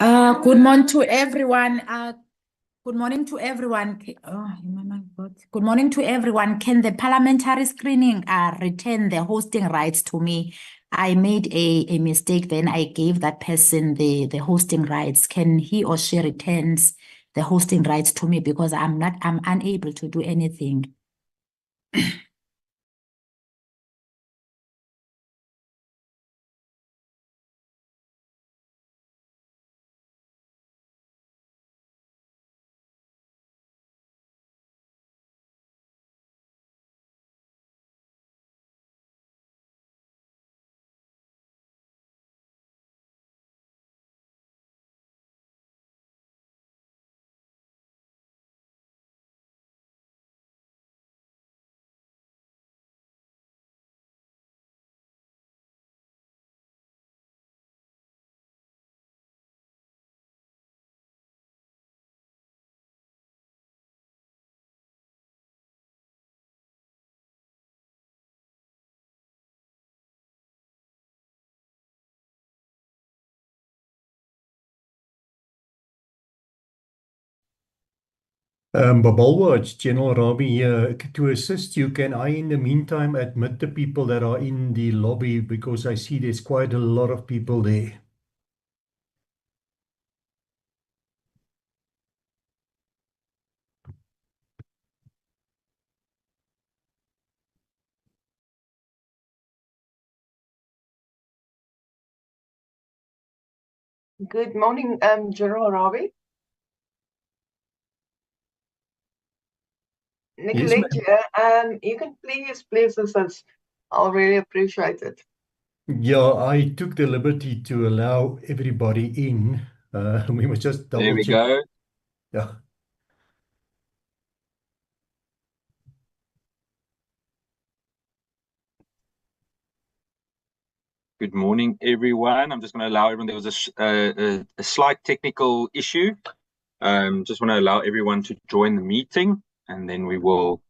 Good morning to everyone. Good morning to everyone. Good morning to everyone. Can the parliamentary screening return the hosting rights to me? I made a mistake. Then I gave that person the hosting rights. Can he or she returns the hosting rights to me because I'm unable to do anything. Babalwa, it's General Rabi here. To assist you, can I in the meantime admit the people that are in the lobby because I see there's quite a lot of people there. Good morning, General Ravi. Nicolette here. You can please assist. I'll really appreciate it. Yeah, I took the liberty to allow everybody in. We must just double There we check. go. Yeah. Good morning, everyone. I'm just going to allow everyone. There was a slight technical issue. Just want to allow everyone to join the meeting, and then we will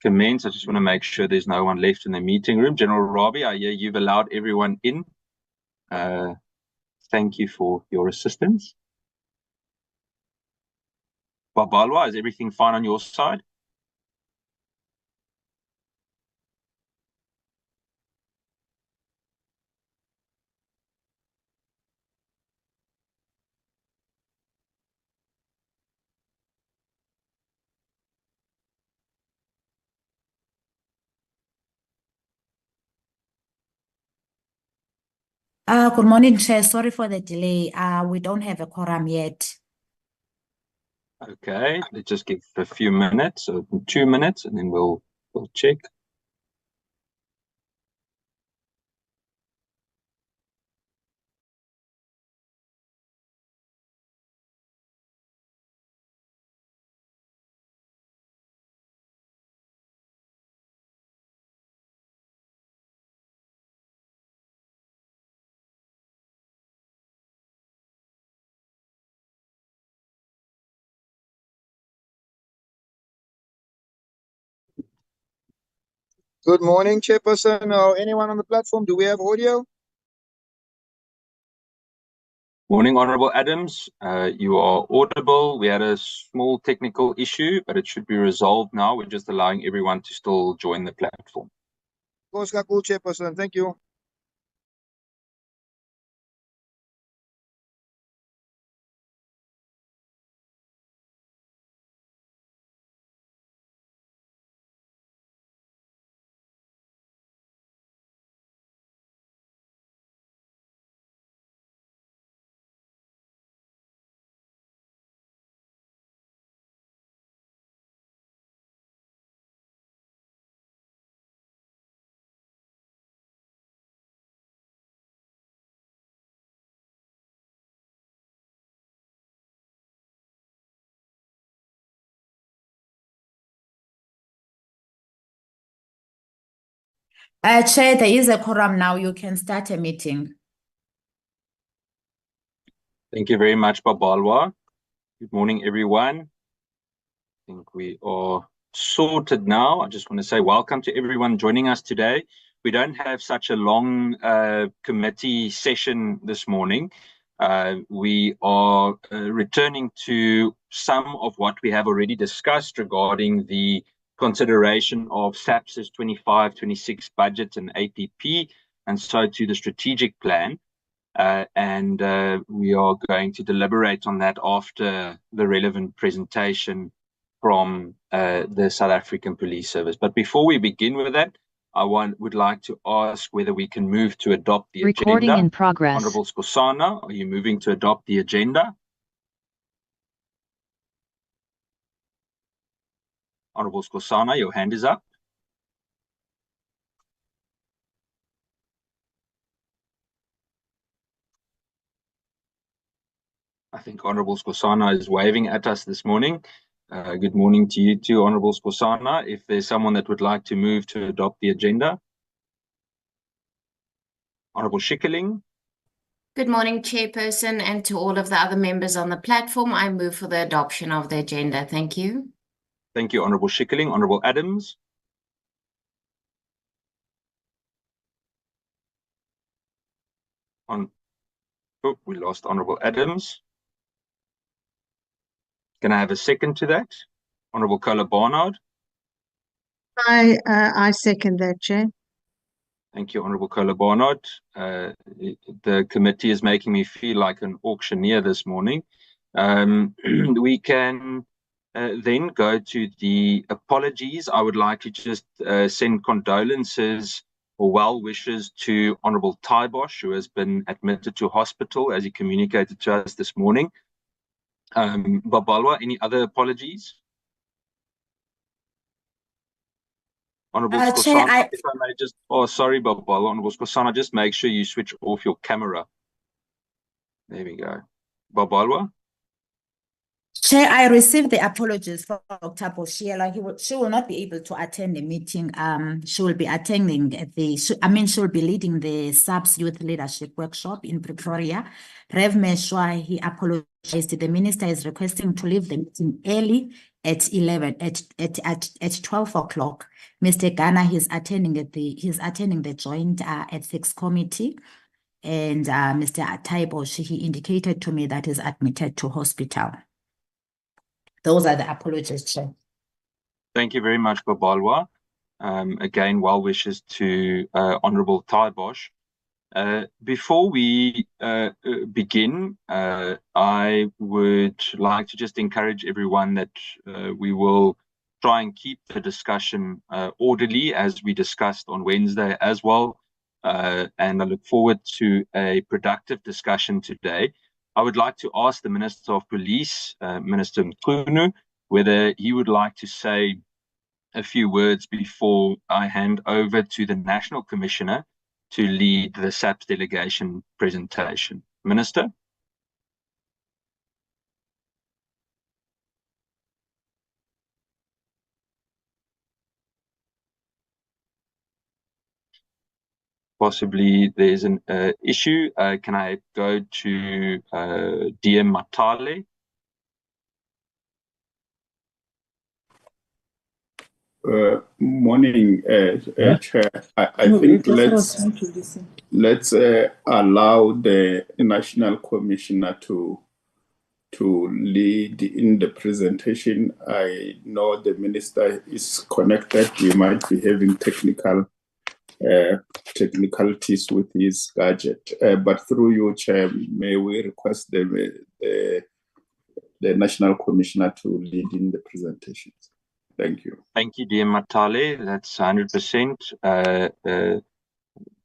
commence. I just want to make sure there's no one left in the meeting room. General Rabi, I hear you've allowed everyone in. Thank you for your assistance. Babalwa, is everything fine on your side? Good morning, Chair. Sorry for the delay. We don't have a quorum yet. Okay, let's just give a few minutes, so 2 minutes, and then we'll check. Good morning, Chairperson, or anyone on the platform. Do we have audio? Morning, Honorable Adams. You are audible. We had a small technical issue, but it should be resolved now. We're just allowing everyone to still join the platform. Cool, Chairperson. Thank you. Chair, there is a quorum now. You can start a meeting. Thank you very much, Babalwa. Good morning, everyone. I think we are sorted now. I just want to say welcome to everyone joining us today. We don't have such a long committee session this morning. We are returning to some of what we have already discussed regarding the consideration of SAPS's 25-26 budget and APP, and so to the strategic plan. And we are going to deliberate on that after the relevant presentation from the South African Police Service. But before we begin with that, I would like to ask whether we can move to adopt the Recording agenda. in progress. Honourable Skosana, are you moving to adopt the agenda? Honourable Skosana, your hand is up. I think Honourable Skosana is waving at us this morning. Good morning to you too, Honourable Skosana. If there's someone that would like to move to adopt the agenda. Honourable Schikkerling. Good morning, Chairperson, and to all of the other members on the platform. I move for the adoption of the agenda. Thank you. Thank you, Honourable Schikkerling. Honourable Adams. Oh, we lost Honourable Adams. Can I have a second to that? Honourable Kola Barnard. I second that, Chair. Thank you, Honourable Kola Barnard. The committee is making me feel like an auctioneer this morning. We can then go to the apologies. I would like to just send condolences or well wishes to Honourable Taibosh, who has been admitted to hospital, as he communicated to us this morning. Babalwa, any other apologies? Honourable Chair, Skosana, if I may just, oh, sorry, Babalwa. Honourable Skosana, just make sure you switch off your camera. There we go. Babalwa? Chair, I received the apologies from Dr. Boshiela. She will not be able to attend the meeting. She will be attending she will be leading the SAPS Youth Leadership Workshop in Pretoria. Rev Meshwa, he apologized. The minister is requesting to leave the meeting early at 12 o'clock. Mr. Ghana, he's attending the joint ethics committee. And Mr. Taibosh, he indicated to me that he's admitted to hospital. Those are the apologies, Chair. Thank you very much, Babalwa. Again, well wishes to Honourable Taibosh. Before we begin, I would like to just encourage everyone that we will try and keep the discussion orderly, as we discussed on Wednesday as well. And I look forward to a productive discussion today. I would like to ask the Minister of Police, Minister Mchunu, whether he would like to say a few words before I hand over to the National Commissioner to lead the SAPS delegation presentation. Minister? Possibly there's an issue. Can I go to DM Matale? Morning, Chair. I think let's allow the National Commissioner to lead in the presentation. I know the Minister is connected. We might be having technicalities with his gadget. But through you, Chair, may we request the National Commissioner to lead in the presentations. Thank you. Thank you, dear Matale. That's 100%.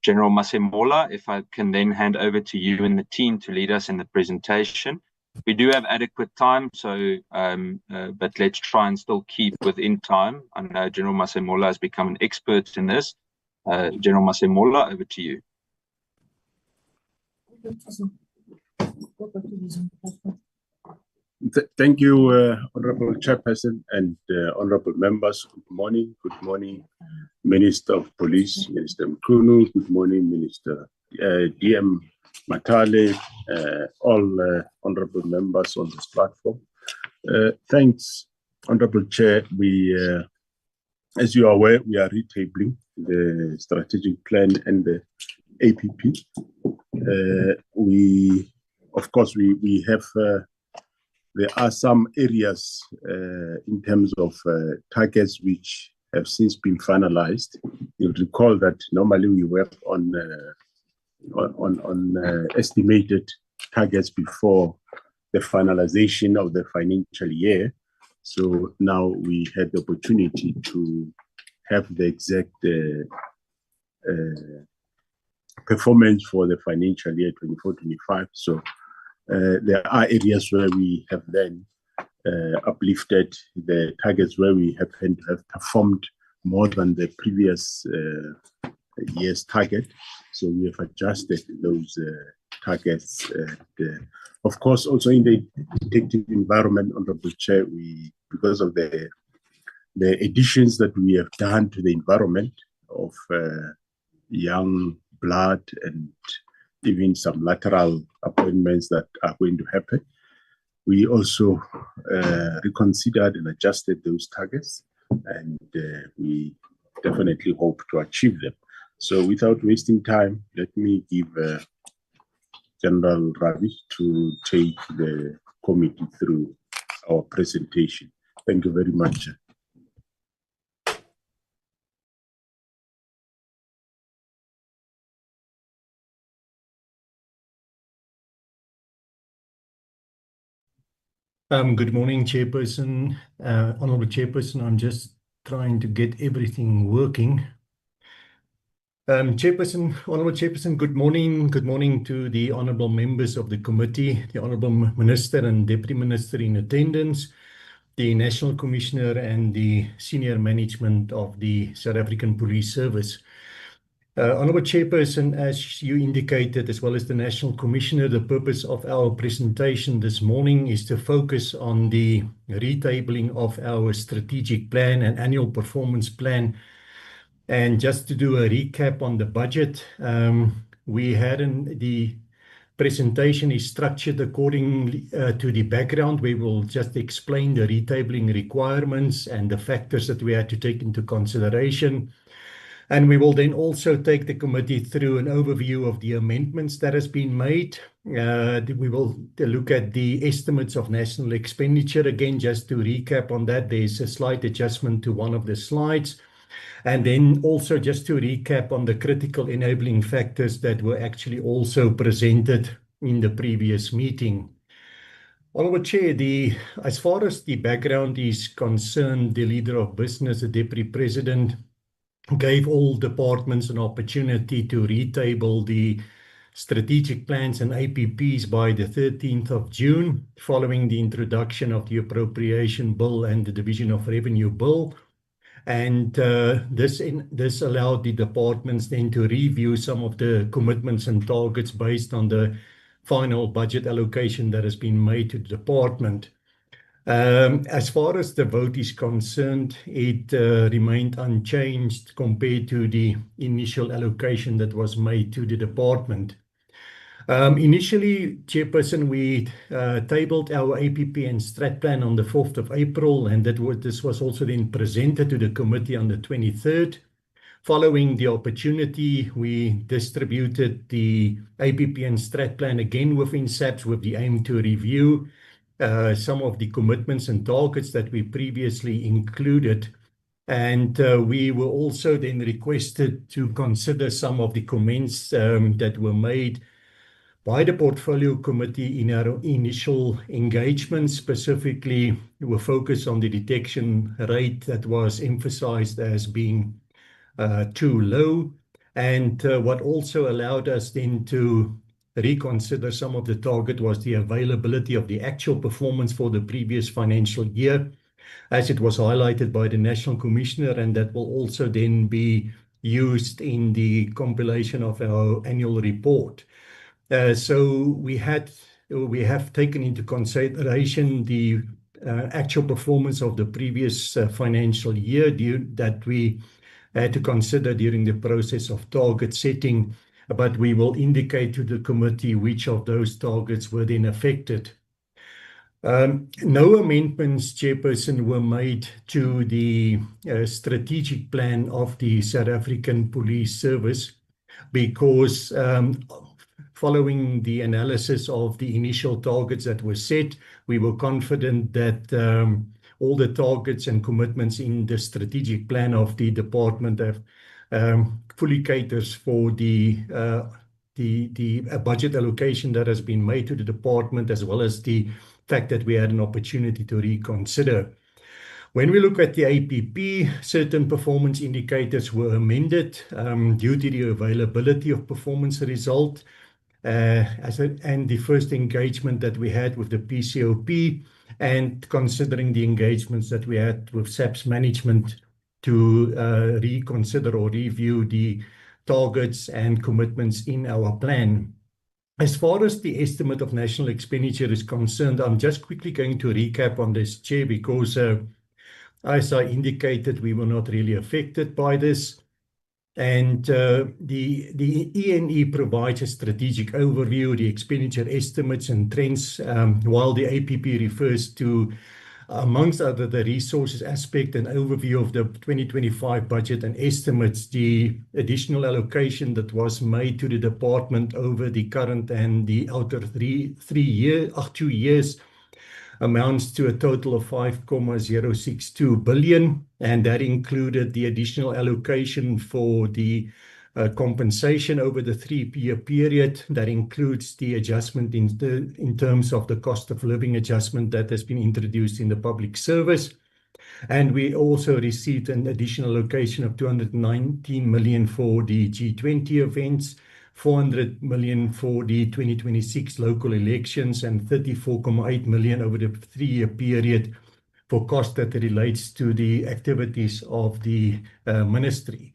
General Masemola, if I can then hand over to you and the team to lead us in the presentation. We do have adequate time, so but let's try and still keep within time. I know General Masemola has become an expert in this. General Masemola, over to you. Thank you, Honourable Chairperson and Honourable Members. Good morning. Good morning, Minister of Police, Minister Mchunu. Good morning, Minister DM Matale, all Honourable Members on this platform. Thanks, Honourable Chair. We, as you are aware, we are retabling the strategic plan and the APP. We of course, we have there are some areas in terms of targets which have since been finalized. You'll recall that normally we work on estimated targets before the finalization of the financial year. So now we had the opportunity to have the exact performance for the financial year 24-25. So there are areas where we have then uplifted the targets where we have performed more than the previous year's target. So we have adjusted those targets. Of course, also in the detective environment, Honorable Chair, because of the additions that we have done to the environment of young blood and even some lateral appointments that are going to happen, we also reconsidered and adjusted those targets, and we definitely hope to achieve them. So without wasting time, let me give General Ravi to take the committee through our presentation. Thank you very much. Good morning, Chairperson, Honorable Chairperson. I'm just trying to get everything working. Chairperson, Honorable Chairperson, good morning. Good morning to the honorable members of the committee, the Honorable Minister and Deputy Minister in attendance, the National Commissioner and the senior management of the South African Police Service. Honorable Chairperson, as you indicated, as well as the National Commissioner, the purpose of our presentation this morning is to focus on the retabling of our strategic plan and annual performance plan. And just to do a recap on the budget, the presentation is structured according to the background. We will just explain the retabling requirements and the factors that we had to take into consideration. And we will then also take the committee through an overview of the amendments that has been made. We will look at the estimates of national expenditure. Again, just to recap on that, there's a slight adjustment to one of the slides. And then also just to recap on the critical enabling factors that were actually also presented in the previous meeting. Honorable Chair, as far as the background is concerned, the leader of business, the Deputy President, gave all departments an opportunity to retable the strategic plans and APPs by the 13th of June, following the introduction of the Appropriation Bill and the Division of Revenue Bill. And this allowed the departments then to review some of the commitments and targets based on the final budget allocation that has been made to the department. As far as the vote is concerned, it remained unchanged compared to the initial allocation that was made to the department. Initially, Chairperson, we tabled our APP and Strat Plan on the 4th of April, and this was also then presented to the committee on the 23rd. Following the opportunity, we distributed the APP and Strat Plan again within SAPS with the aim to review some of the commitments and targets that we previously included. And we were also then requested to consider some of the comments that were made by the Portfolio Committee in our initial engagement. Specifically, we were focused on the detection rate that was emphasized as being too low. And what also allowed us then to reconsider some of the target was the availability of the actual performance for the previous financial year, as it was highlighted by the National Commissioner, and that will also then be used in the compilation of our annual report. So we have taken into consideration the actual performance of the previous financial year that we had to consider during the process of target setting, but we will indicate to the committee which of those targets were then affected. No amendments, Chairperson, were made to the strategic plan of the South African Police Service because following the analysis of the initial targets that were set, we were confident that all the targets and commitments in the strategic plan of the department have fully caters for the budget allocation that has been made to the department, as well as the fact that we had an opportunity to reconsider. When we look at the APP, certain performance indicators were amended due to the availability of performance result and the first engagement that we had with the PCOP, and considering the engagements that we had with SAPS management to reconsider or review the targets and commitments in our plan. As far as the estimate of national expenditure is concerned, I'm just quickly going to recap on this, Chair, because as I indicated, we were not really affected by this. And the E&E provides a strategic overview, the expenditure estimates and trends, while the APP refers to, amongst other, the resources aspect and overview of the 2025 budget and estimates the additional allocation that was made to the department over the current and the outer 2 years amounts to a total of 5,062 billion, and that included the additional allocation for the compensation over the 3-year period. That includes the adjustment in terms of the cost of living adjustment that has been introduced in the public service. And we also received an additional allocation of 219 million for the G20 events, 400 million for the 2026 local elections, and 34.8 million over the 3-year period for cost that relates to the activities of the ministry.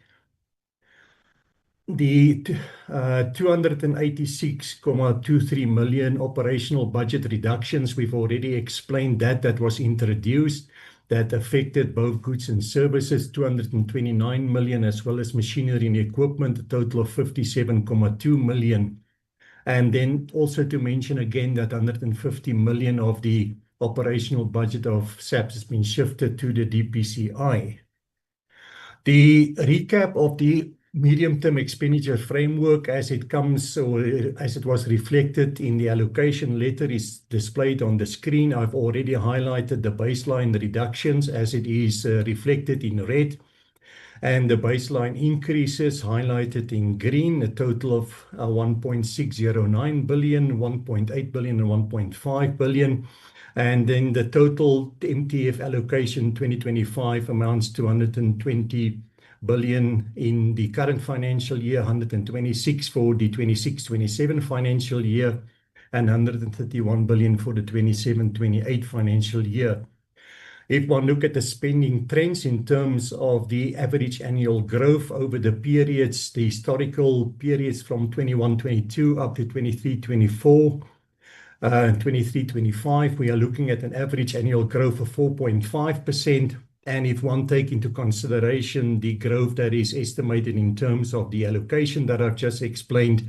The 286.23 million operational budget reductions, we've already explained that was introduced, that affected both goods and services, 229 million, as well as machinery and equipment, a total of 57.2 million. And then also to mention again that 150 million of the operational budget of SAPS has been shifted to the DPCI. The recap of the medium-term expenditure framework as it comes, or as it was reflected in the allocation letter, is displayed on the screen. I've already highlighted the baseline reductions as it is reflected in red, and the baseline increases highlighted in green, a total of 1.609 billion, 1.8 billion and 1.5 billion. And then the total MTF allocation 2025 amounts to 120 billion in the current financial year, 126 for the 26-27 financial year, and 131 billion for the 27-28 financial year. If one look at the spending trends in terms of the average annual growth over the periods, the historical periods from 21-22 up to 23-24, 23-25, we are looking at an average annual growth of 4.5%. And if one take into consideration the growth that is estimated in terms of the allocation that I've just explained,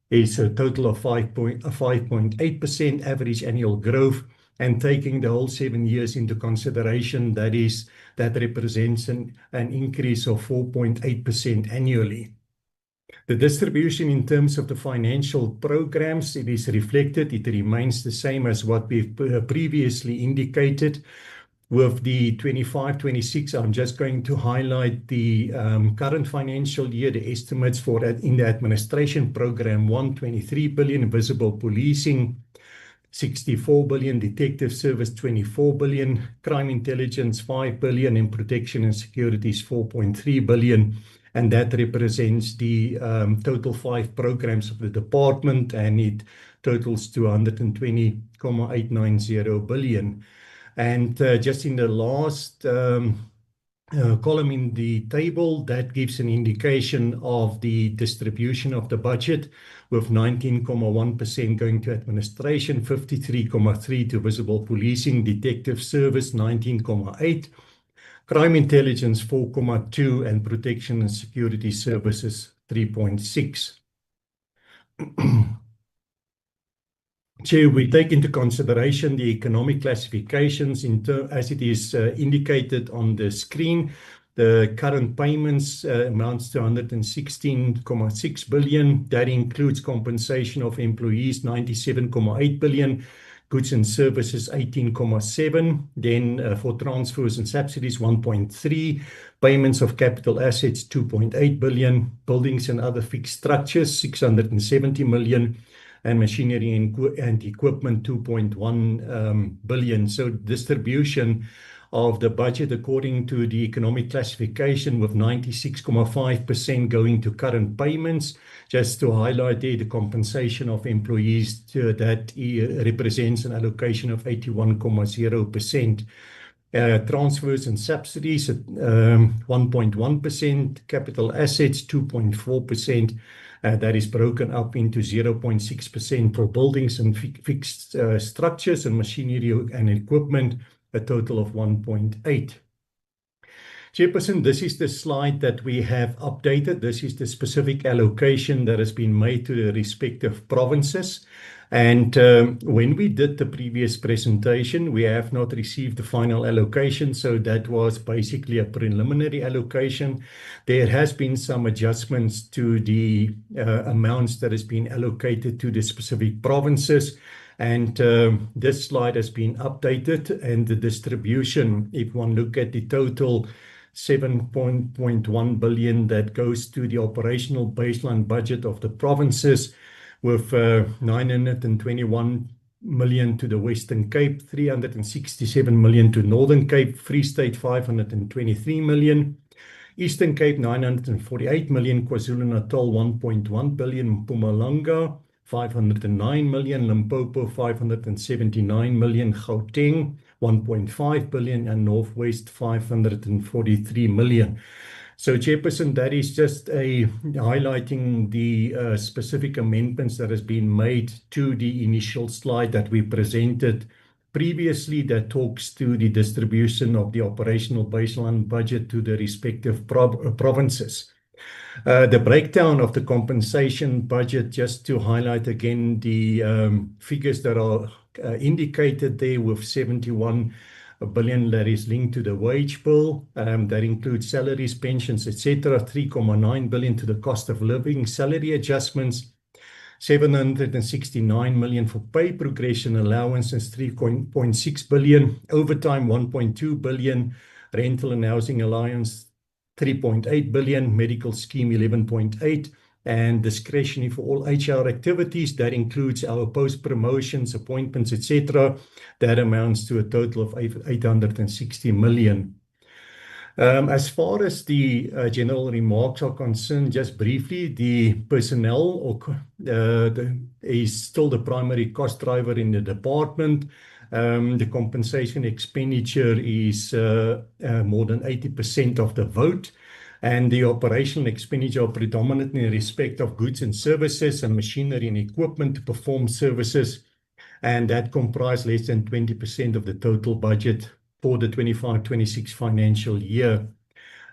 is a total of 5.8% average annual growth. And taking the whole 7 years into consideration, that represents an increase of 4.8% annually. The distribution in terms of the financial programs, it is reflected, it remains the same as what we've previously indicated. With the 25-26, I'm just going to highlight the current financial year, the estimates for that in the administration program, 123 billion, visible policing, 64 billion, detective service, 24 billion, crime intelligence, 5 billion, and protection and securities, 4.3 billion. And that represents the total 5 programs of the department, and it totals to 120.890 billion. And just in the last column in the table, that gives an indication of the distribution of the budget, with 19.1% going to administration, 53.3% to visible policing, detective service 19.8%, crime intelligence 4.2%, and protection and security services 3.6%. Chair, we take into consideration the economic classifications as it is indicated on the screen. The current payments amounts to 116.6 billion. That includes compensation of employees, 97.8 billion. Goods and services, 18.7. Then for transfers and subsidies, 1.3. Payments of capital assets, 2.8 billion. Buildings and other fixed structures, 670 million. And machinery and equipment, 2.1 billion. So distribution of the budget according to the economic classification, with 96.5% going to current payments. Just to highlight there, the compensation of employees, that represents an allocation of 81.0%. Transfers and subsidies at 1.1%. Capital assets, 2.4%. That is broken up into 0.6% for buildings and fixed structures, and machinery and equipment, a total of 1.8. Chairperson, this is the slide that we have updated. This is the specific allocation that has been made to the respective provinces. And when we did the previous presentation, we have not received the final allocation. So that was basically a preliminary allocation. There has been some adjustments to the amounts that has been allocated to the specific provinces. And this slide has been updated, and the distribution, if one look at the total 7.1 billion that goes to the operational baseline budget of the provinces, with 921 million to the Western Cape, 367 million to Northern Cape, Free State 523 million, Eastern Cape 948 million, KwaZulu-Natal 1.1 billion, Mpumalanga 509 million, Limpopo 579 million, Gauteng 1.5 billion, and Northwest 543 million. So, Chairperson, that is just highlighting the specific amendments that has been made to the initial slide that we presented previously, that talks to the distribution of the operational baseline budget to the respective provinces. The breakdown of the compensation budget, just to highlight again the figures that are indicated there, with 71 billion that is linked to the wage bill. That includes salaries, pensions, etc. 3.9 billion to the cost of living, salary adjustments, 769 million for pay progression allowances, 3.6 billion, overtime 1.2 billion, rental and housing allowance 3.8 billion, medical scheme 11.8, and discretionary for all HR activities. That includes our post promotions, appointments, etc. That amounts to a total of 860 million. As far as the general remarks are concerned, just briefly, the personnel is still the primary cost driver in the department. The compensation expenditure is more than 80% of the vote, and the operational expenditure are predominantly in respect of goods and services and machinery and equipment to perform services, and that comprise less than 20% of the total budget for the 25-26 financial year.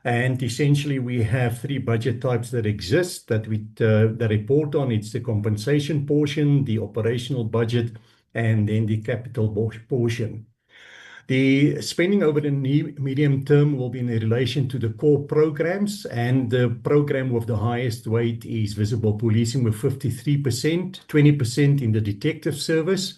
And essentially, we have three budget types that exist that we report on. It's the compensation portion, the operational budget, and then the capital portion. The spending over the medium term will be in relation to the core programs, and the program with the highest weight is visible policing with 53%, 20% in the detective service.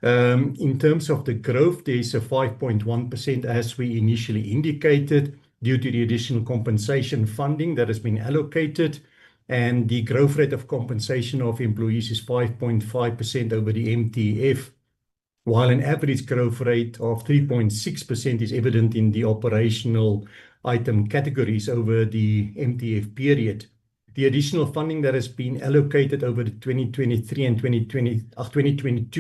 In terms of the growth, there is a 5.1% as we initially indicated due to the additional compensation funding that has been allocated, and the growth rate of compensation of employees is 5.5% over the MTF, while an average growth rate of 3.6% is evident in the operational item categories over the MTF period. The additional funding that has been allocated over the 2022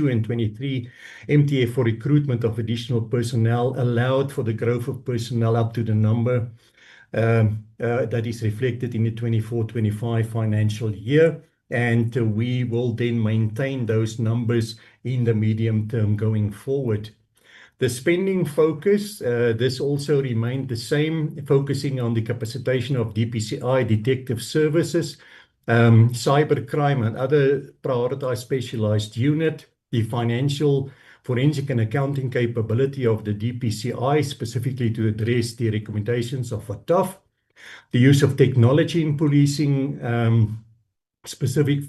and 23 MTF for recruitment of additional personnel allowed for the growth of personnel up to the number that is reflected in the 24-25 financial year. And we will then maintain those numbers in the medium term going forward. The spending focus, this also remained the same, focusing on the capacitation of DPCI, detective services, cybercrime and other prioritized specialized unit, the forensic and accounting capability of the DPCI, specifically to address the recommendations of FATF, the use of technology in policing, specific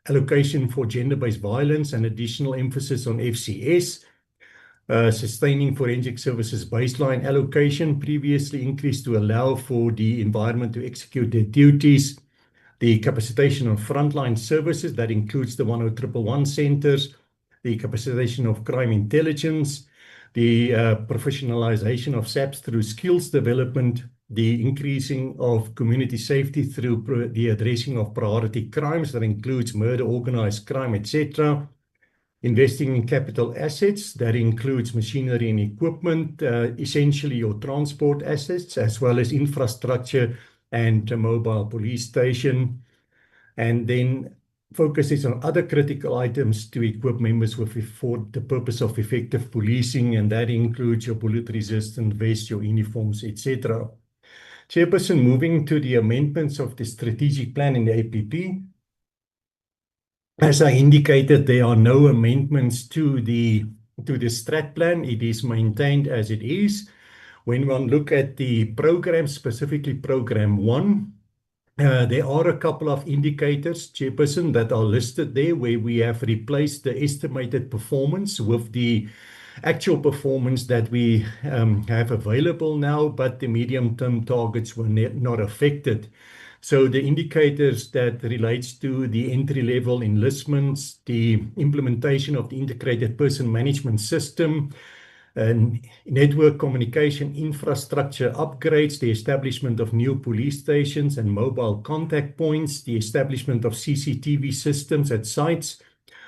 allocation for gender-based violence and additional emphasis on FCS, sustaining forensic services baseline allocation, previously increased to allow for the environment to execute their duties, the capacitation of frontline services, that includes the 10111 centers, the capacitation of crime intelligence, the professionalization of SAPS through skills development, the increasing of community safety through the addressing of priority crimes, that includes murder, organized crime, etc. Investing in capital assets, that includes machinery and equipment, essentially your transport assets, as well as infrastructure and a mobile police station. And then focuses on other critical items to equip members for the purpose of effective policing, and that includes your bullet-resistant vest, your uniforms, etc. Chairperson, moving to the amendments of the strategic plan in the APP. As I indicated, there are no amendments to the strat plan. It is maintained as it is. When one look at the program, specifically program 1, there are a couple of indicators, Chairperson, that are listed there where we have replaced the estimated performance with the actual performance that we have available now, but the medium-term targets were not affected. So the indicators that relates to the entry-level enlistments, the implementation of the integrated person management system, and network communication infrastructure upgrades, the establishment of new police stations and mobile contact points, the establishment of CCTV systems at sites,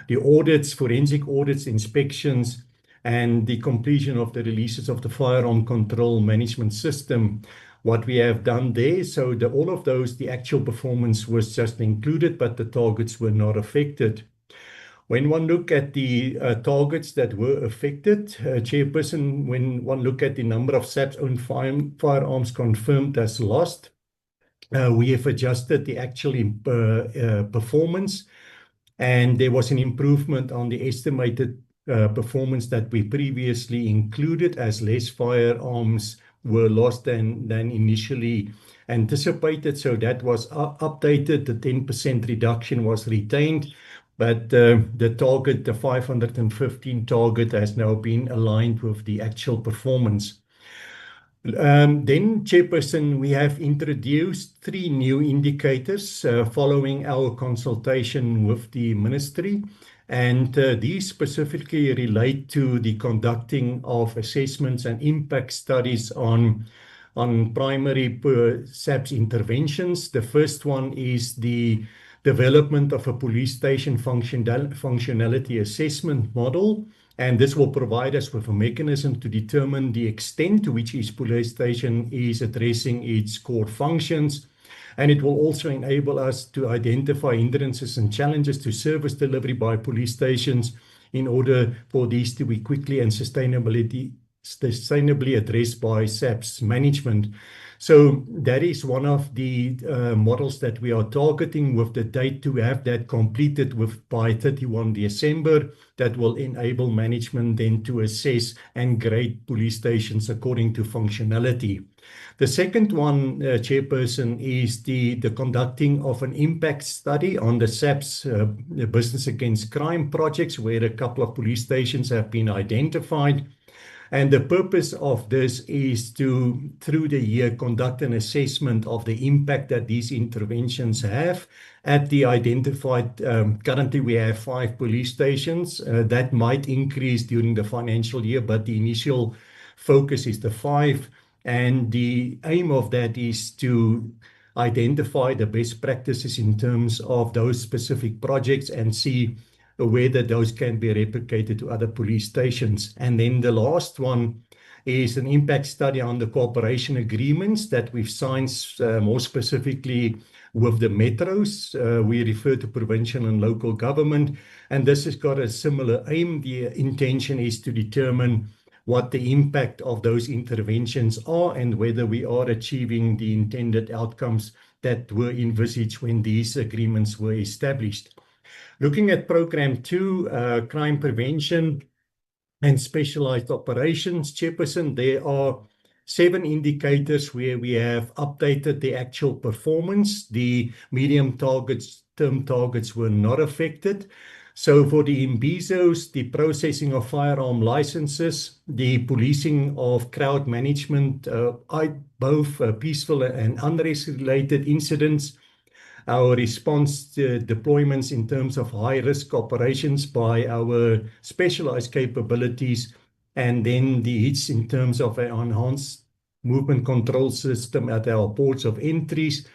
the audits, forensic audits, inspections, and the completion of the releases of the firearm control management system. What we have done there, so all of those, the actual performance was just included, but the targets were not affected. When one look at the targets that were affected, Chairperson, when one look at the number of SAPS-owned firearms confirmed as lost, we have adjusted the actual performance, and there was an improvement on the estimated performance that we previously included, as less firearms were lost than initially anticipated. So that was updated. The 10% reduction was retained. But the target, the 515 target, has now been aligned with the actual performance. Then, Chairperson, we have introduced 3 new indicators following our consultation with the Ministry. And these specifically relate to the conducting of assessments and impact studies on primary SAPS interventions. The first one is the development of a police station functionality assessment model, and this will provide us with a mechanism to determine the extent to which each police station is addressing its core functions, and it will also enable us to identify hindrances and challenges to service delivery by police stations in order for these to be quickly and sustainably addressed by SAPS management. So that is one of the models that we are targeting, with the date to have that completed by 31 December. That will enable management then to assess and grade police stations according to functionality. The second one, Chairperson, is the conducting of an impact study on the SAPS business against crime projects, where a couple of police stations have been identified. And the purpose of this is to, through the year, conduct an assessment of the impact that these interventions have at the identified. Currently, we have 5 police stations. That might increase during the financial year, but the initial focus is the 5. And the aim of that is to identify the best practices in terms of those specific projects and see whether those can be replicated to other police stations. And then the last one is an impact study on the cooperation agreements that we've signed, more specifically with the metros. We refer to provincial and local government, and this has got a similar aim. The intention is to determine what the impact of those interventions are and whether we are achieving the intended outcomes that were envisaged when these agreements were established. Looking at Program 2, crime prevention, and specialized operations, Chairperson, there are 7 indicators where we have updated the actual performance. The medium targets, term targets were not affected. So for the imbizos, the processing of firearm licenses, the policing of crowd management, both peaceful and unrest-related incidents, our response to deployments in terms of high-risk operations by our specialized capabilities, and then the hits in terms of an enhanced movement control system at our ports of entries,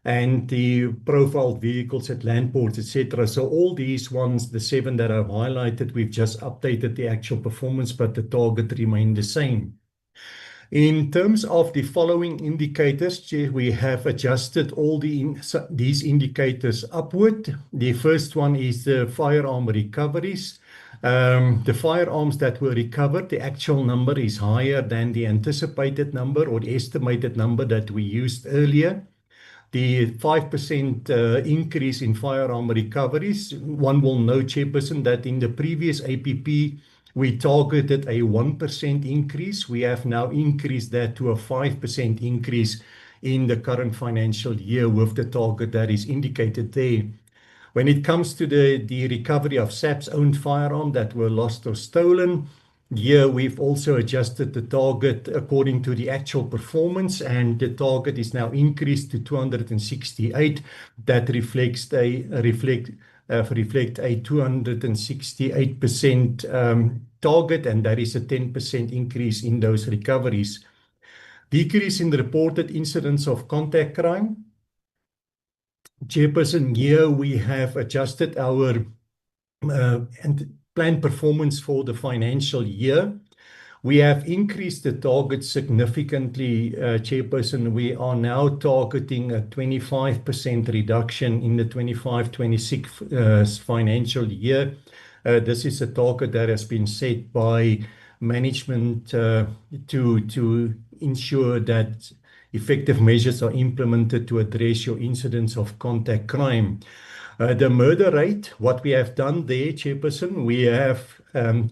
and the profiled vehicles at land ports, etc. So all these ones, the 7 that I've highlighted, we've just updated the actual performance, but the target remained the same. In terms of the following indicators, Chair, we have adjusted all these indicators upward. The first one is the firearm recoveries. The firearms that were recovered, the actual number is higher than the anticipated number or the estimated number that we used earlier. The 5% increase in firearm recoveries, one will note, Chairperson, that in the previous APP, we targeted a 1% increase. We have now increased that to a 5% increase in the current financial year with the target that is indicated there. When it comes to the recovery of SAPS owned firearms that were lost or stolen, here we've also adjusted the target according to the actual performance, and the target is now increased to 268. That reflect a 268% target, and that is a 10% increase in those recoveries. Decrease in the reported incidents of contact crime. Chairperson, here we have adjusted our planned performance for the financial year. We have increased the target significantly, Chairperson. We are now targeting a 25% reduction in the 25-26 financial year. This is a target that has been set by management to ensure that effective measures are implemented to address your incidents of contact crime. The murder rate, what we have done there, Chairperson, we have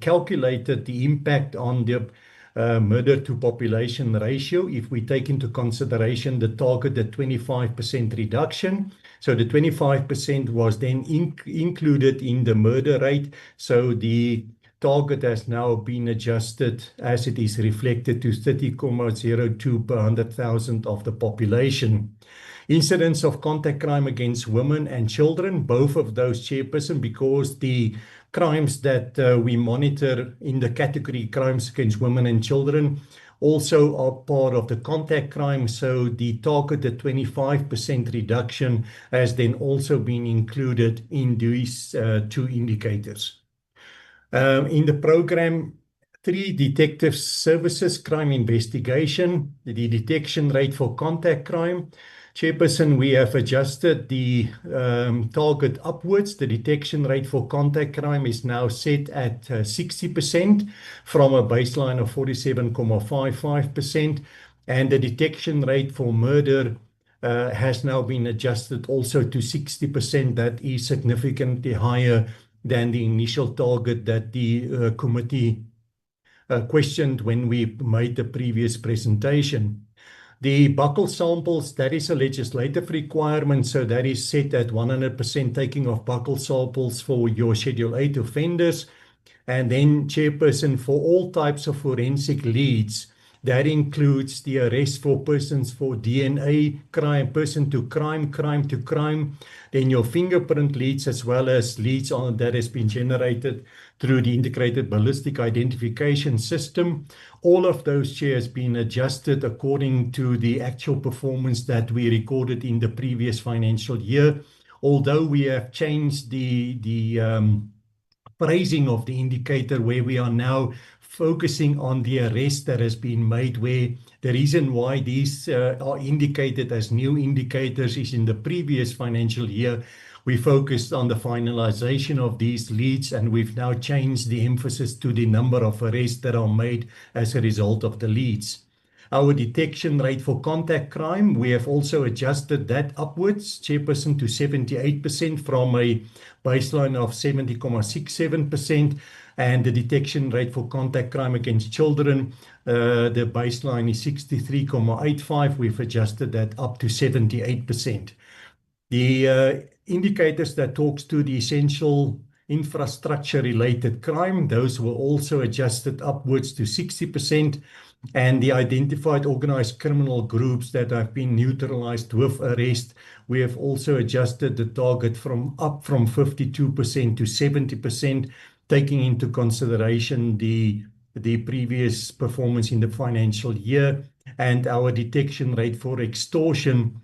calculated the impact on the murder to population ratio if we take into consideration the targeted 25% reduction. So the 25% was then included in the murder rate. So the target has now been adjusted as it is reflected to 30.02 per 100,000 of the population. Incidents of contact crime against women and children, both of those, Chairperson, because the crimes that we monitor in the category crimes against women and children also are part of the contact crime. So the targeted 25% reduction has then also been included in these 2 indicators. In the program 3, detective services, crime investigation, the detection rate for contact crime. Chairperson, we have adjusted the target upwards. The detection rate for contact crime is now set at 60% from a baseline of 47.55%. And the detection rate for murder has now been adjusted also to 60%. That is significantly higher than the initial target that the committee questioned when we made the previous presentation. The buccal samples, that is a legislative requirement, so that is set at 100% taking of buccal samples for your Schedule 8 offenders. And then, Chairperson, for all types of forensic leads, that includes the arrest for persons for DNA, crime, person to crime, crime to crime, then your fingerprint leads as well as leads that has been generated through the integrated ballistic identification system. All of those, Chair, has been adjusted according to the actual performance that we recorded in the previous financial year. Although we have changed the phrasing of the indicator, where we are now focusing on the arrest that has been made, where the reason why these are indicated as new indicators is in the previous financial year, we focused on the finalization of these leads, and we've now changed the emphasis to the number of arrests that are made as a result of the leads. Our detection rate for contact crime, we have also adjusted that upwards, Chairperson, to 78% from a baseline of 70.67%. and the detection rate for contact crime against children, the baseline is 63.85. We've adjusted that up to 78%. The indicators that talks to the essential infrastructure-related crime, those were also adjusted upwards to 60%, and the identified organized criminal groups that have been neutralized with arrest, we have also adjusted the target up from 52% to 70%, taking into consideration the previous performance in the financial year, and our detection rate for extortion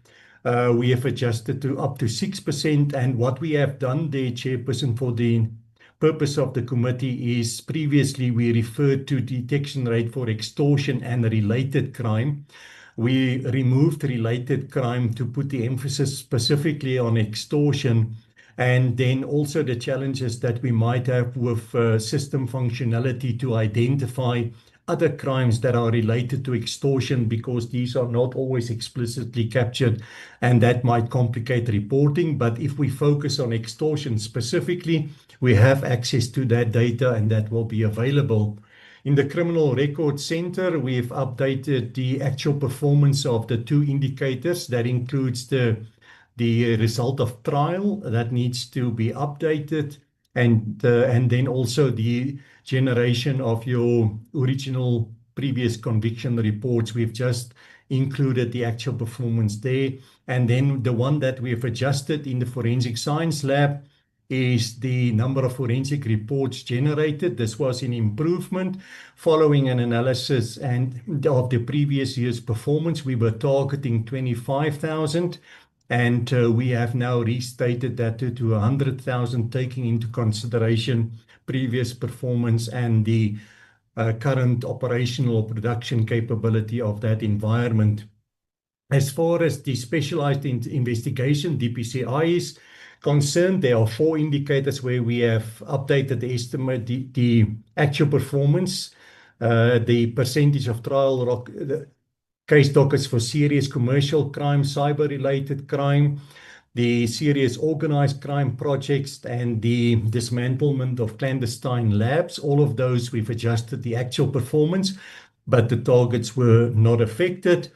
we have adjusted to up to 6%. And what we have done there, Chairperson, for the purpose of the committee is previously we referred to detection rate for extortion and related crime. We removed related crime to put the emphasis specifically on extortion, and then also the challenges that we might have with system functionality to identify other crimes that are related to extortion, because these are not always explicitly captured and that might complicate reporting. But if we focus on extortion specifically, we have access to that data and that will be available. In the Criminal Record Center, we've updated the actual performance of the 2 indicators. That includes the result of trial that needs to be updated, and then also the generation of your original previous conviction reports. We've just included the actual performance there. And then the one that we've adjusted in the Forensic Science Lab is the number of forensic reports generated. This was an improvement following an analysis of the previous year's performance. We were targeting 25,000. And we have now restated that to 100,000, taking into consideration previous performance and the current operational production capability of that environment. As far as the specialized investigation, DPCI, is concerned, there are 4 indicators where we have updated the estimate, the actual performance, the percentage of trial case dockets for serious commercial crime, cyber-related crime, the serious organized crime projects, and the dismantlement of clandestine labs. All of those we've adjusted the actual performance, but the targets were not affected.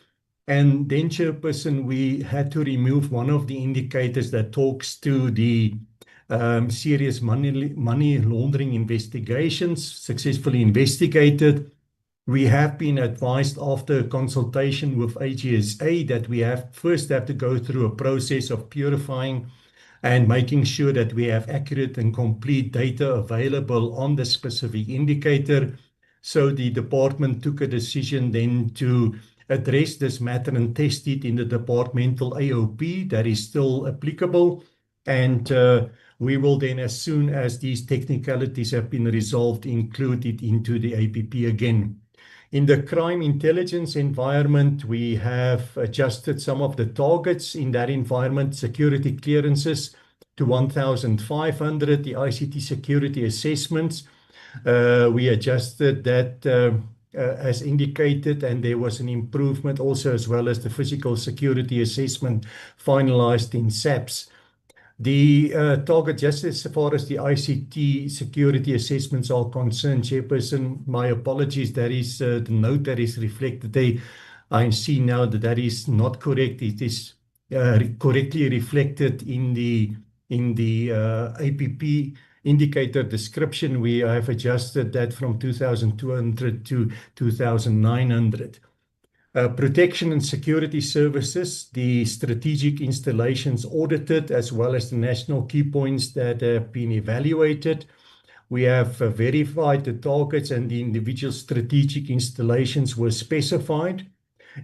And then, Chairperson, we had to remove one of the indicators that talks to the serious money laundering investigations successfully investigated. We have been advised after consultation with AGSA that we first have to go through a process of purifying and making sure that we have accurate and complete data available on the specific indicator. So the department took a decision then to address this matter and test it in the departmental AOP that is still applicable. And we will then, as soon as these technicalities have been resolved, include it into the APP again. In the crime intelligence environment, we have adjusted some of the targets in that environment, security clearances to 1,500, the ICT security assessments. We adjusted that as indicated, and there was an improvement also, as well as the physical security assessment finalized in SAPS. The target, just as far as the ICT security assessments are concerned, Chairperson, my apologies, that is the note that is reflected there. I see now that that is not correct. It is correctly reflected in the APP indicator description. We have adjusted that from 2,200 to 2,900. Protection and security services, the strategic installations audited, as well as the national key points that have been evaluated. We have verified the targets, and the individual strategic installations were specified.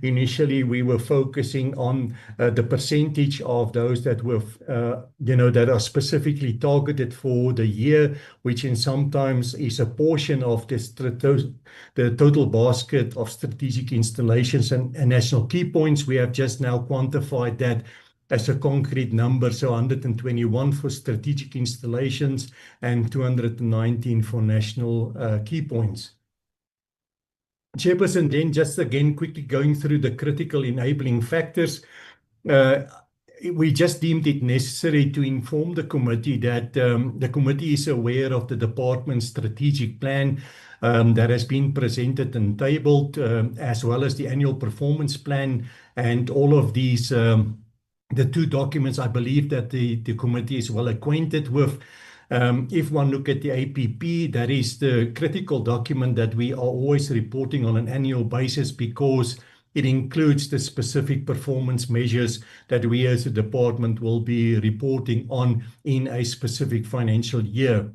Initially, we were focusing on the percentage of those that were, that are specifically targeted for the year, which in sometimes is a portion of the total basket of strategic installations and national key points. We have just now quantified that as a concrete number, so 121 for strategic installations and 219 for national key points. Chairperson, then just again quickly going through the critical enabling factors. we just deemed it necessary to inform the committee that the committee is aware of the department's strategic plan that has been presented and tabled, as well as the annual performance plan, and all of these, the two documents I believe that the committee is well acquainted with. If one look at the APP, that is the critical document that we are always reporting on an annual basis, because it includes the specific performance measures that we as a department will be reporting on in a specific financial year.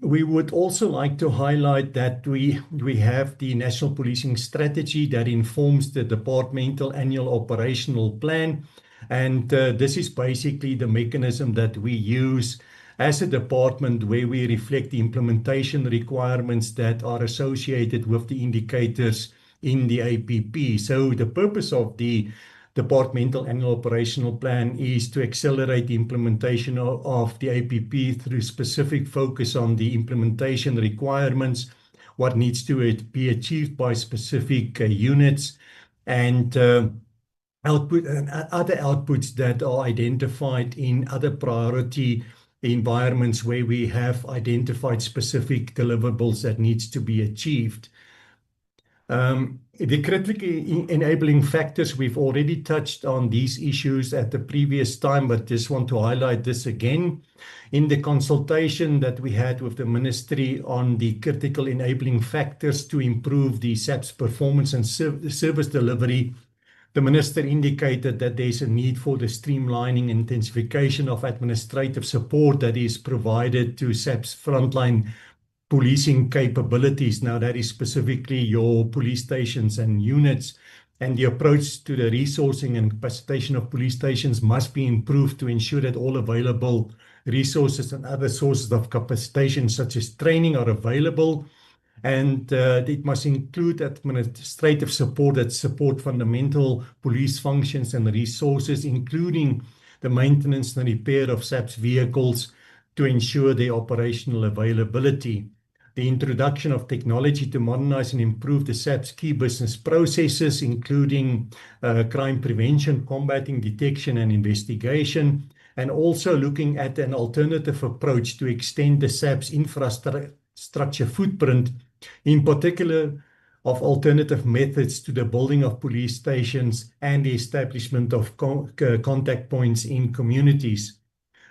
We would also like to highlight that we have the National Policing Strategy that informs the departmental annual operational plan. And this is basically the mechanism that we use as a department, where we reflect the implementation requirements that are associated with the indicators in the APP. So the purpose of the departmental annual operational plan is to accelerate the implementation of the APP through specific focus on the implementation requirements, what needs to be achieved by specific units, and output and other outputs that are identified in other priority environments where we have identified specific deliverables that needs to be achieved. The critically enabling factors, we've already touched on these issues at the previous time, but just want to highlight this again. In the consultation that we had with the Ministry on the critical enabling factors to improve the SAPS performance and service delivery, the Minister indicated that there's a need for the streamlining and intensification of administrative support that is provided to SAPS frontline policing capabilities. Now, that is specifically your police stations and units, and the approach to the resourcing and capacitation of police stations must be improved to ensure that all available resources and other sources of capacitation, such as training, are available. And it must include administrative support that support fundamental police functions and resources, including the maintenance and repair of SAPS vehicles to ensure their operational availability. The introduction of technology to modernize and improve the SAPS key business processes, including crime prevention, combating, detection, and investigation, and also looking at an alternative approach to extend the SAPS infrastructure footprint, in particular of alternative methods to the building of police stations and the establishment of contact points in communities.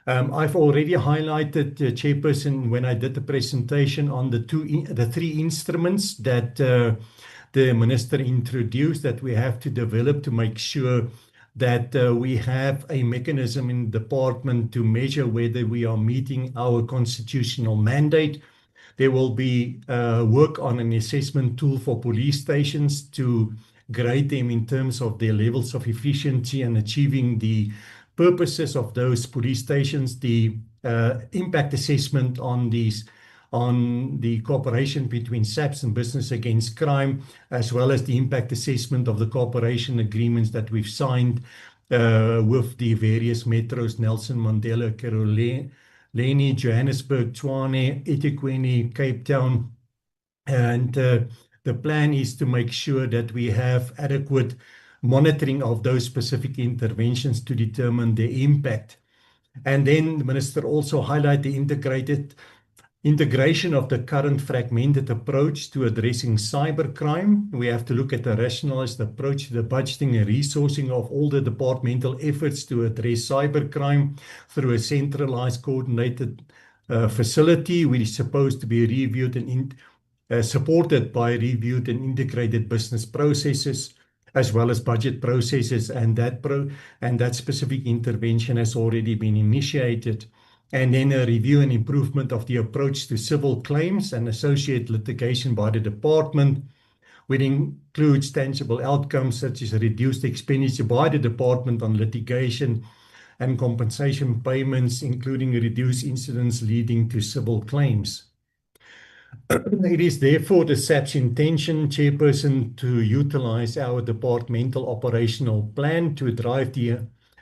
I've already highlighted, Chairperson, when I did the presentation on the three instruments that the Minister introduced that we have to develop to make sure that we have a mechanism in the department to measure whether we are meeting our constitutional mandate. There will be work on an assessment tool for police stations to grade them in terms of their levels of efficiency and achieving the purposes of those police stations, the impact assessment on the cooperation between SAPS and Business Against Crime, as well as the impact assessment of the cooperation agreements that we've signed with the various metros, Nelson Mandela, Ekurhuleni, Johannesburg, Tshwane, eThekwini, Cape Town. And the plan is to make sure that we have adequate monitoring of those specific interventions to determine their impact. And then the Minister also highlighted the integration of the current fragmented approach to addressing cybercrime. We have to look at a rationalized approach to the budgeting and resourcing of all the departmental efforts to address cybercrime through a centralized, coordinated facility, which is supposed to be reviewed and supported by reviewed and integrated business processes, as well as budget processes, and that specific intervention has already been initiated. And then a review and improvement of the approach to civil claims and associated litigation by the department, which includes tangible outcomes such as reduced expenditure by the department on litigation and compensation payments, including reduced incidents leading to civil claims. It is therefore the SAPS intention, Chairperson, to utilize our departmental operational plan to drive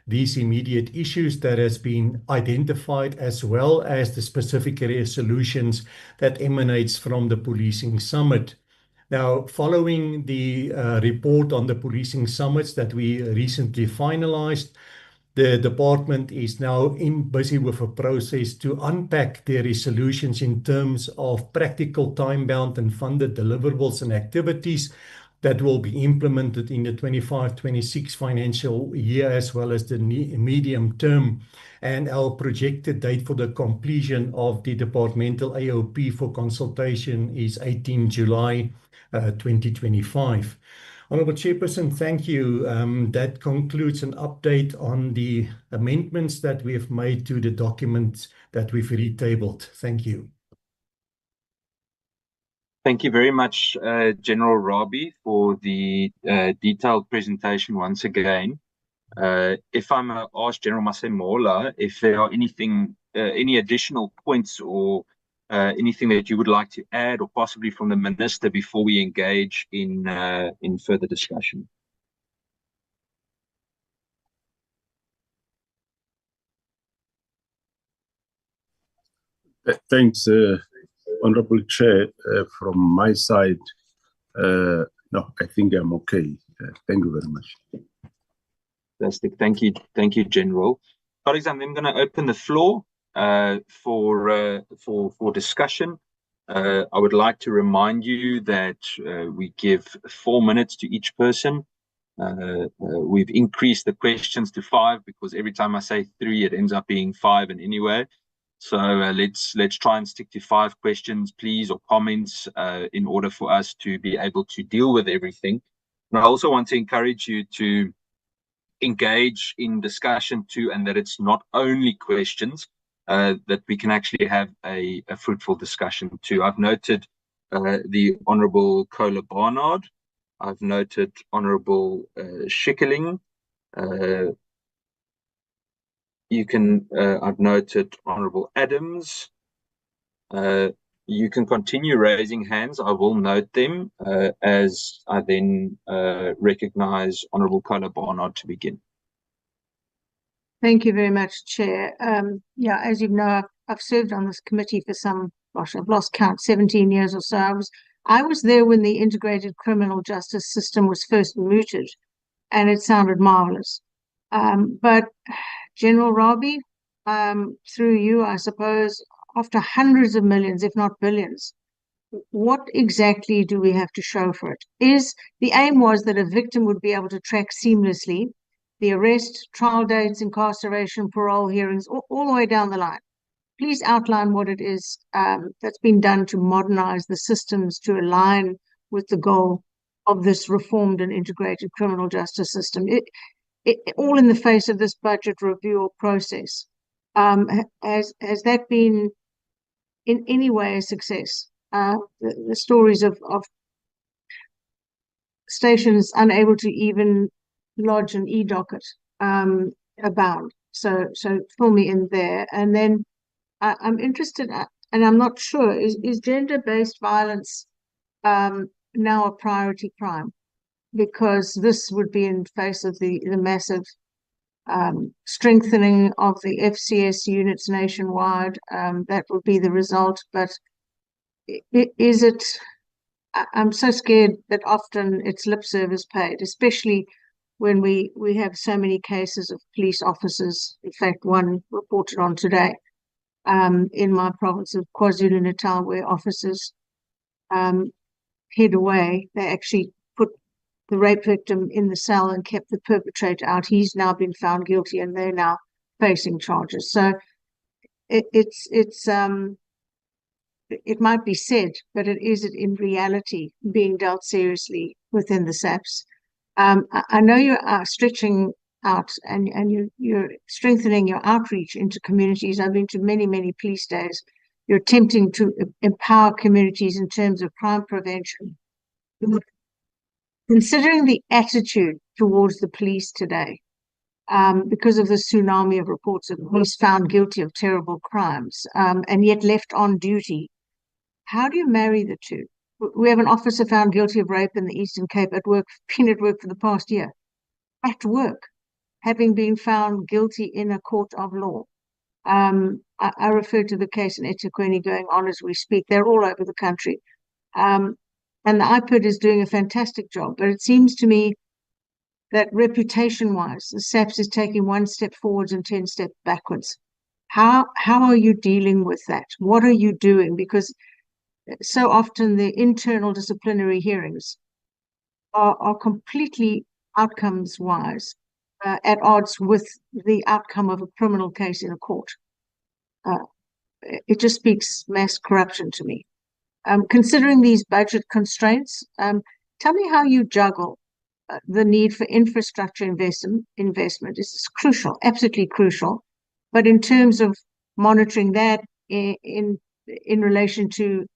these immediate issues that has been identified, as well as the specific resolutions that emanates from the Policing Summit. Now, following the report on the Policing Summits that we recently finalized, The department is now busy with a process to unpack their resolutions in terms of practical, time-bound and funded deliverables and activities that will be implemented in the 25-26 financial year, as well as the medium term. And our projected date for the completion of the departmental AOP for consultation is 18 July 2025. Honourable Chairperson, thank you. That concludes an update on the amendments that we have made to the documents that we've retabled. Thank you. Thank you very much, General Rabi, for the detailed presentation once again. If I may ask General Masemola if there are any additional points or anything that you would like to add, or possibly from the Minister, before we engage in further discussion. Thanks, Honorable Chair. From my side, no, I think I'm okay. Thank you very much. Fantastic. Thank you, General. Colleagues, I'm then going to open the floor for discussion. I would like to remind you that we give 4 minutes to each person. We've increased the questions to 5 because every time I say 3, it ends up being 5 in any way. So let's try and stick to 5 questions, please, or comments, in order for us to be able to deal with everything. And I also want to encourage you to engage in discussion too, and that it's not only questions, that we can actually have a fruitful discussion too. I've noted the Honourable Kola Barnard. I've noted Honourable Schikkeling. I've noted Honourable Adams. You can continue raising hands. I will note them as I then recognise Honourable Kola Barnard to begin. Thank you very much, Chair. Yeah, as you know, I've served on this committee for I've lost count, 17 years or so. I was there when the integrated criminal justice system was first mooted, and it sounded marvelous. But General Rabi, through you, I suppose, after hundreds of millions, if not billions, what exactly do we have to show for it? The aim was that a victim would be able to track seamlessly the arrest, trial dates, incarceration, parole hearings, all the way down the line. Please outline what it is that's been done to modernize the systems to align with the goal of this reformed and integrated criminal justice system. All in the face of this budget review or process. Has that been in any way a success? The stories of stations unable to even lodge an e-docket abound. So fill me in there. And then I'm interested, and I'm not sure, is gender-based violence now a priority crime? Because this would be in face of the massive strengthening of the FCS units nationwide. That would be the result. But is it? I'm so scared that often it's lip service paid, especially when we have so many cases of police officers. In fact, one reported on today in my province of KwaZulu-Natal, where officers hid away. They actually put the rape victim in the cell and kept the perpetrator out. He's now been found guilty, and they're now facing charges. So it might be said, but is it in reality being dealt seriously within the SAPS? I know you are stretching out and you're strengthening your outreach into communities. I've been to many, many police days. You're attempting to empower communities in terms of crime prevention. Considering the attitude towards the police today, because of the tsunami of reports of police found guilty of terrible crimes and yet left on duty, how do you marry the two? We have an officer found guilty of rape in the Eastern Cape been at work for the past year. At work, having been found guilty in a court of law. I refer to the case in eThekwini going on as we speak. They're all over the country. And the IPID is doing a fantastic job. But it seems to me that reputation-wise, the SAPS is taking 1 step forwards and 10 steps backwards. How are you dealing with that? What are you doing? Because so often the internal disciplinary hearings are completely outcomes-wise at odds with the outcome of a criminal case in a court. It just speaks mass corruption to me. Considering these budget constraints, tell me how you juggle the need for infrastructure investment. Is crucial, absolutely crucial. But in terms of monitoring that in relation to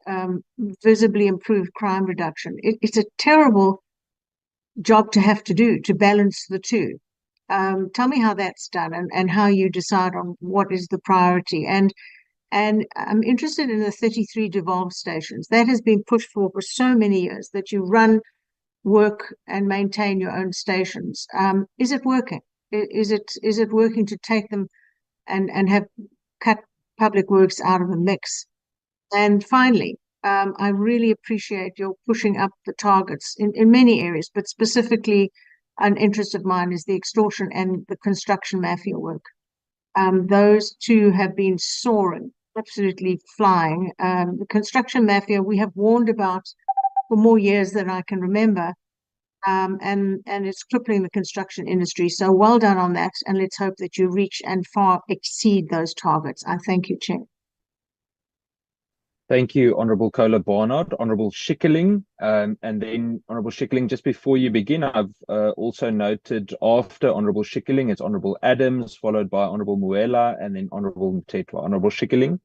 visibly improved crime reduction, it's a terrible job to have to do, to balance the two. Tell me how that's done and how you decide on what is the priority. And I'm interested in the 33 devolved stations. That has been pushed for so many years, that you run, work and maintain your own stations. Is it working? Is it working to take them and have cut public works out of the mix? And finally, I really appreciate your pushing up the targets in many areas, but specifically an interest of mine is the extortion and the construction mafia work. Those two have been soaring, absolutely flying. The construction mafia we have warned about for more years than I can remember, and it's crippling the construction industry. So well done on that, and let's hope that you reach and far exceed those targets. I thank you, Chair. Thank you, Honourable Kola Barnard. Honourable Schikkeling, and then Honourable Schikkeling, just before you begin, I've also noted after Honourable Schikkeling, it's Honourable Adams, followed by Honourable Muela, and then Honourable Mthethwa. Honourable Schikkeling.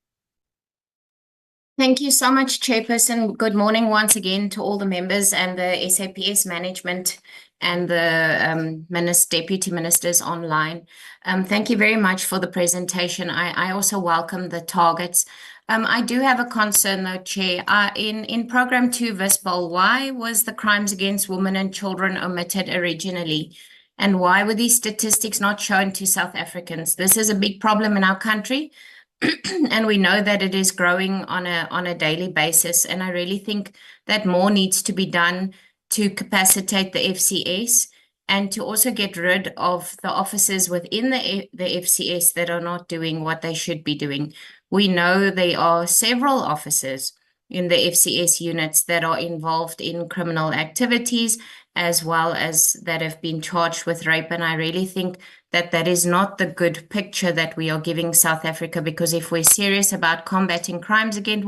Thank you so much, Chairperson. Good morning once again to all the members and the SAPS management and the deputy ministers online. Thank you very much for the presentation. I also welcome the targets. I do have a concern though, Chair. In Program 2 Visbal, why was the crimes against women and children omitted originally? And why were these statistics not shown to South Africans? This is a big problem in our country. And we know that it is growing on a daily basis. And I really think that more needs to be done to capacitate the FCS and to also get rid of the officers within the FCS that are not doing what they should be doing. We know there are several officers in the FCS units that are involved in criminal activities, as well as that have been charged with rape. And I really think that that is not the good picture that we are giving South Africa, because if we're serious about combating crimes against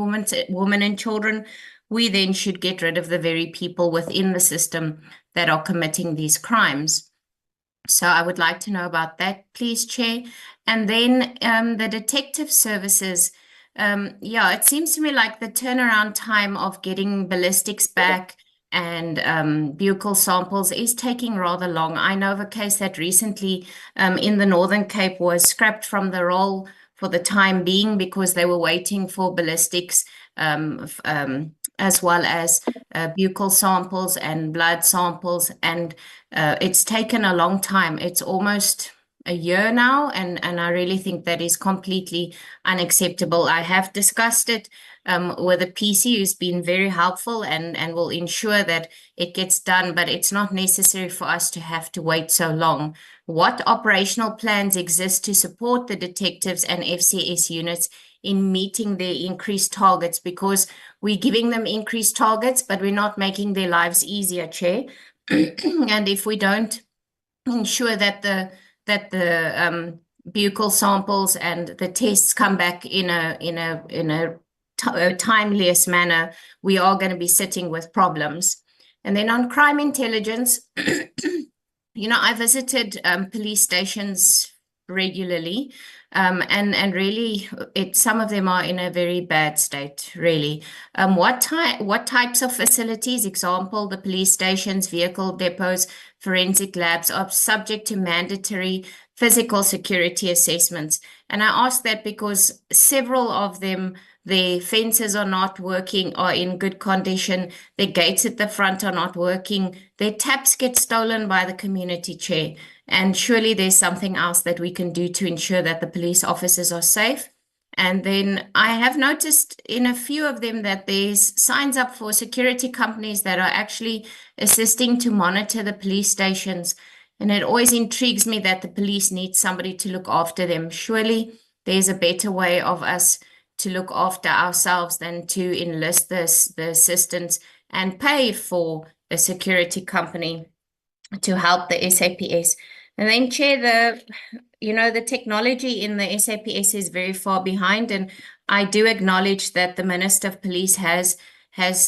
women and children, we then should get rid of the very people within the system that are committing these crimes. So I would like to know about that, please, Chair. And then the detective services, it seems to me like the turnaround time of getting ballistics back and buccal samples is taking rather long. I know of a case that recently in the Northern Cape was scrapped from the roll for the time being because they were waiting for ballistics as well as buccal samples and blood samples, and it's taken a long time. It's almost a year now, and I really think that is completely unacceptable. I have discussed it with the PC, who's been very helpful and will ensure that it gets done, but it's not necessary for us to have to wait so long. What operational plans exist to support the detectives and FCS units in meeting their increased targets? Because we're giving them increased targets, but we're not making their lives easier, Chair. And if we don't ensure that the buccal samples and the tests come back in a timeliest manner, we are going to be sitting with problems. And then on crime intelligence, I visited police stations regularly, and really some of them are in a very bad state, really. What types of facilities, example, the police stations, vehicle depots, forensic labs, are subject to mandatory physical security assessments? And I ask that because several of them, their fences are not working or in good condition, their gates at the front are not working, their taps get stolen by the community, Chair. And surely there's something else that we can do to ensure that the police officers are safe. And then I have noticed in a few of them that there's signs up for security companies that are actually assisting to monitor the police stations. And it always intrigues me that the police need somebody to look after them. Surely there's a better way of us to look after ourselves than to enlist the assistance and pay for a security company to help the SAPS. And then, Chair, the technology in the SAPS is very far behind, and I do acknowledge that the Minister of Police has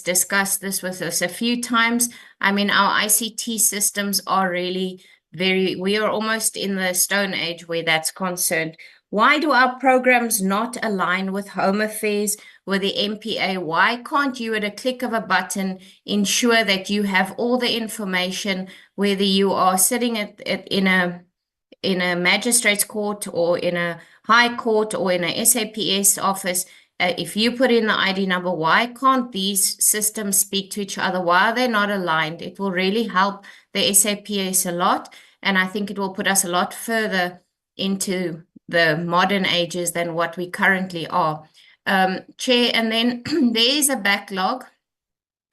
discussed this with us a few times. I mean, our ICT systems are really we are almost in the Stone Age where that's concerned. Why do our programs not align with Home Affairs, with the MPA? Why can't you, at a click of a button, ensure that you have all the information, whether you are sitting in a magistrate's court or in a high court or in a SAPS office? If you put in the ID number, why can't these systems speak to each other? Why are they not aligned? It will really help the SAPS a lot, and I think it will put us a lot further into the modern ages than what we currently are. Chair, and then there is a backlog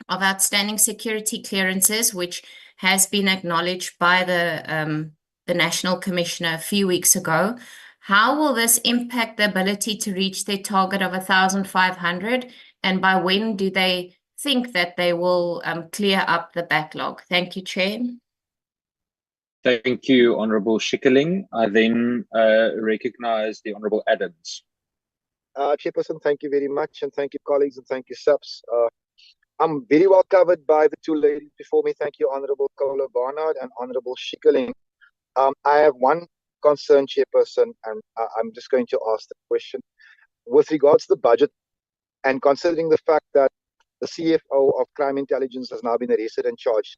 of outstanding security clearances, which has been acknowledged by the National Commissioner a few weeks ago. How will this impact the ability to reach their target of 1,500? And by when do they think that they will clear up the backlog? Thank you, Chair. Thank you, Honourable Schikkeling. I then recognize the Honourable Adams. Chairperson, thank you very much, and thank you, colleagues, and thank you, SAPS. I'm very well covered by the two ladies before me. Thank you, Honourable Kola Barnard and Honourable Schikkeling. I have one concern, Chairperson, and I'm just going to ask the question. With regards to the budget, and considering the fact that the CFO of Crime Intelligence has now been arrested and charged,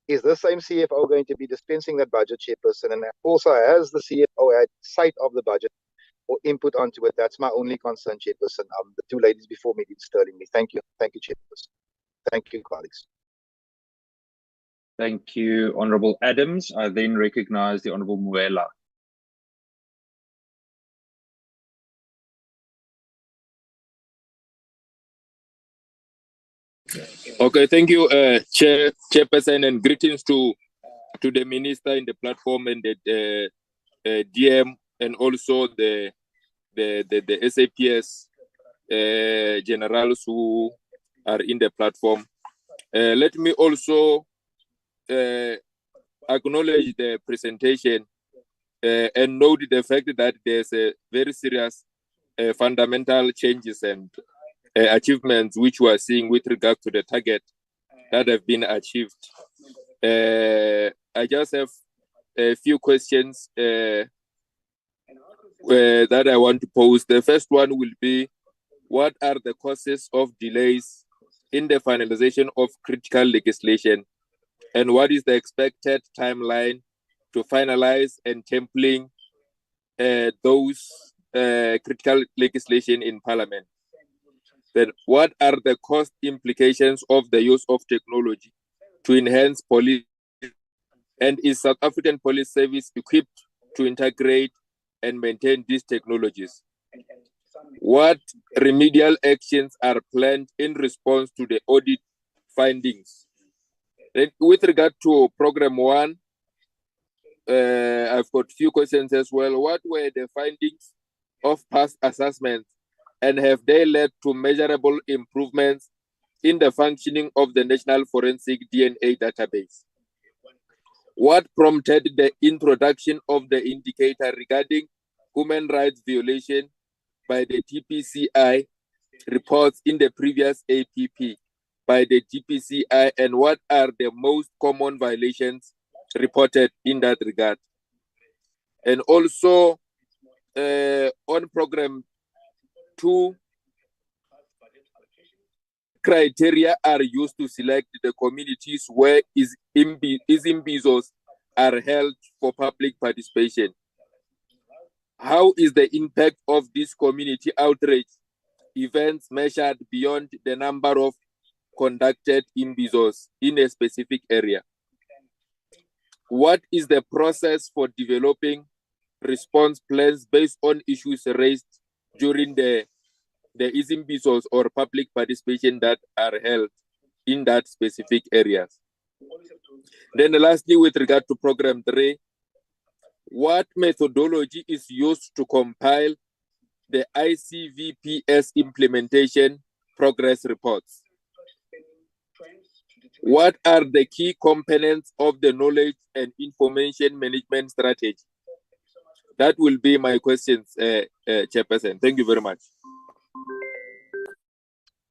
is the same CFO going to be dispensing that budget, Chairperson? And also, has the CFO had sight of the budget or input onto it? That's my only concern, Chairperson. The two ladies before me did sterling me. Thank you. Thank you, Chairperson. Thank you, colleagues. Thank you, Honourable Adams. I then recognize the Honourable Muela. Okay, thank you, Chairperson, and greetings to the Minister in the platform and the DM, and also the SAPS generals who are in the platform. Let me also acknowledge the presentation and note the fact that there's a very serious fundamental changes and achievements which we are seeing with regard to the target that have been achieved. I just have a few questions that I want to pose. The first one will be, what are the causes of delays in the finalization of critical legislation, and what is the expected timeline to finalize and templing those critical legislation in Parliament? Then what are the cost implications of the use of technology to enhance police, and is South African Police Service equipped to integrate and maintain these technologies? What remedial actions are planned in response to the audit findings? Then with regard to Program 1, I've got a few questions as well. What were the findings of past assessments, and have they led to measurable improvements in the functioning of the National Forensic DNA Database? What prompted the introduction of the indicator regarding human rights violation by the DPCI reports in the previous APP by the DPCI, and what are the most common violations reported in that regard? And also on Program 2, criteria are used to select the communities where Izimbizos are held for public participation. How is the impact of this community outreach events measured beyond the number of conducted Imbizos in a specific area? What is the process for developing response plans based on issues raised during the Izimbizos or public participation that are held in that specific areas? Then lastly, with regard to program 3, what methodology is used to compile the ICVPS implementation progress reports? What are the key components of the knowledge and information management strategy? That will be my questions, Chairperson. Thank you very much.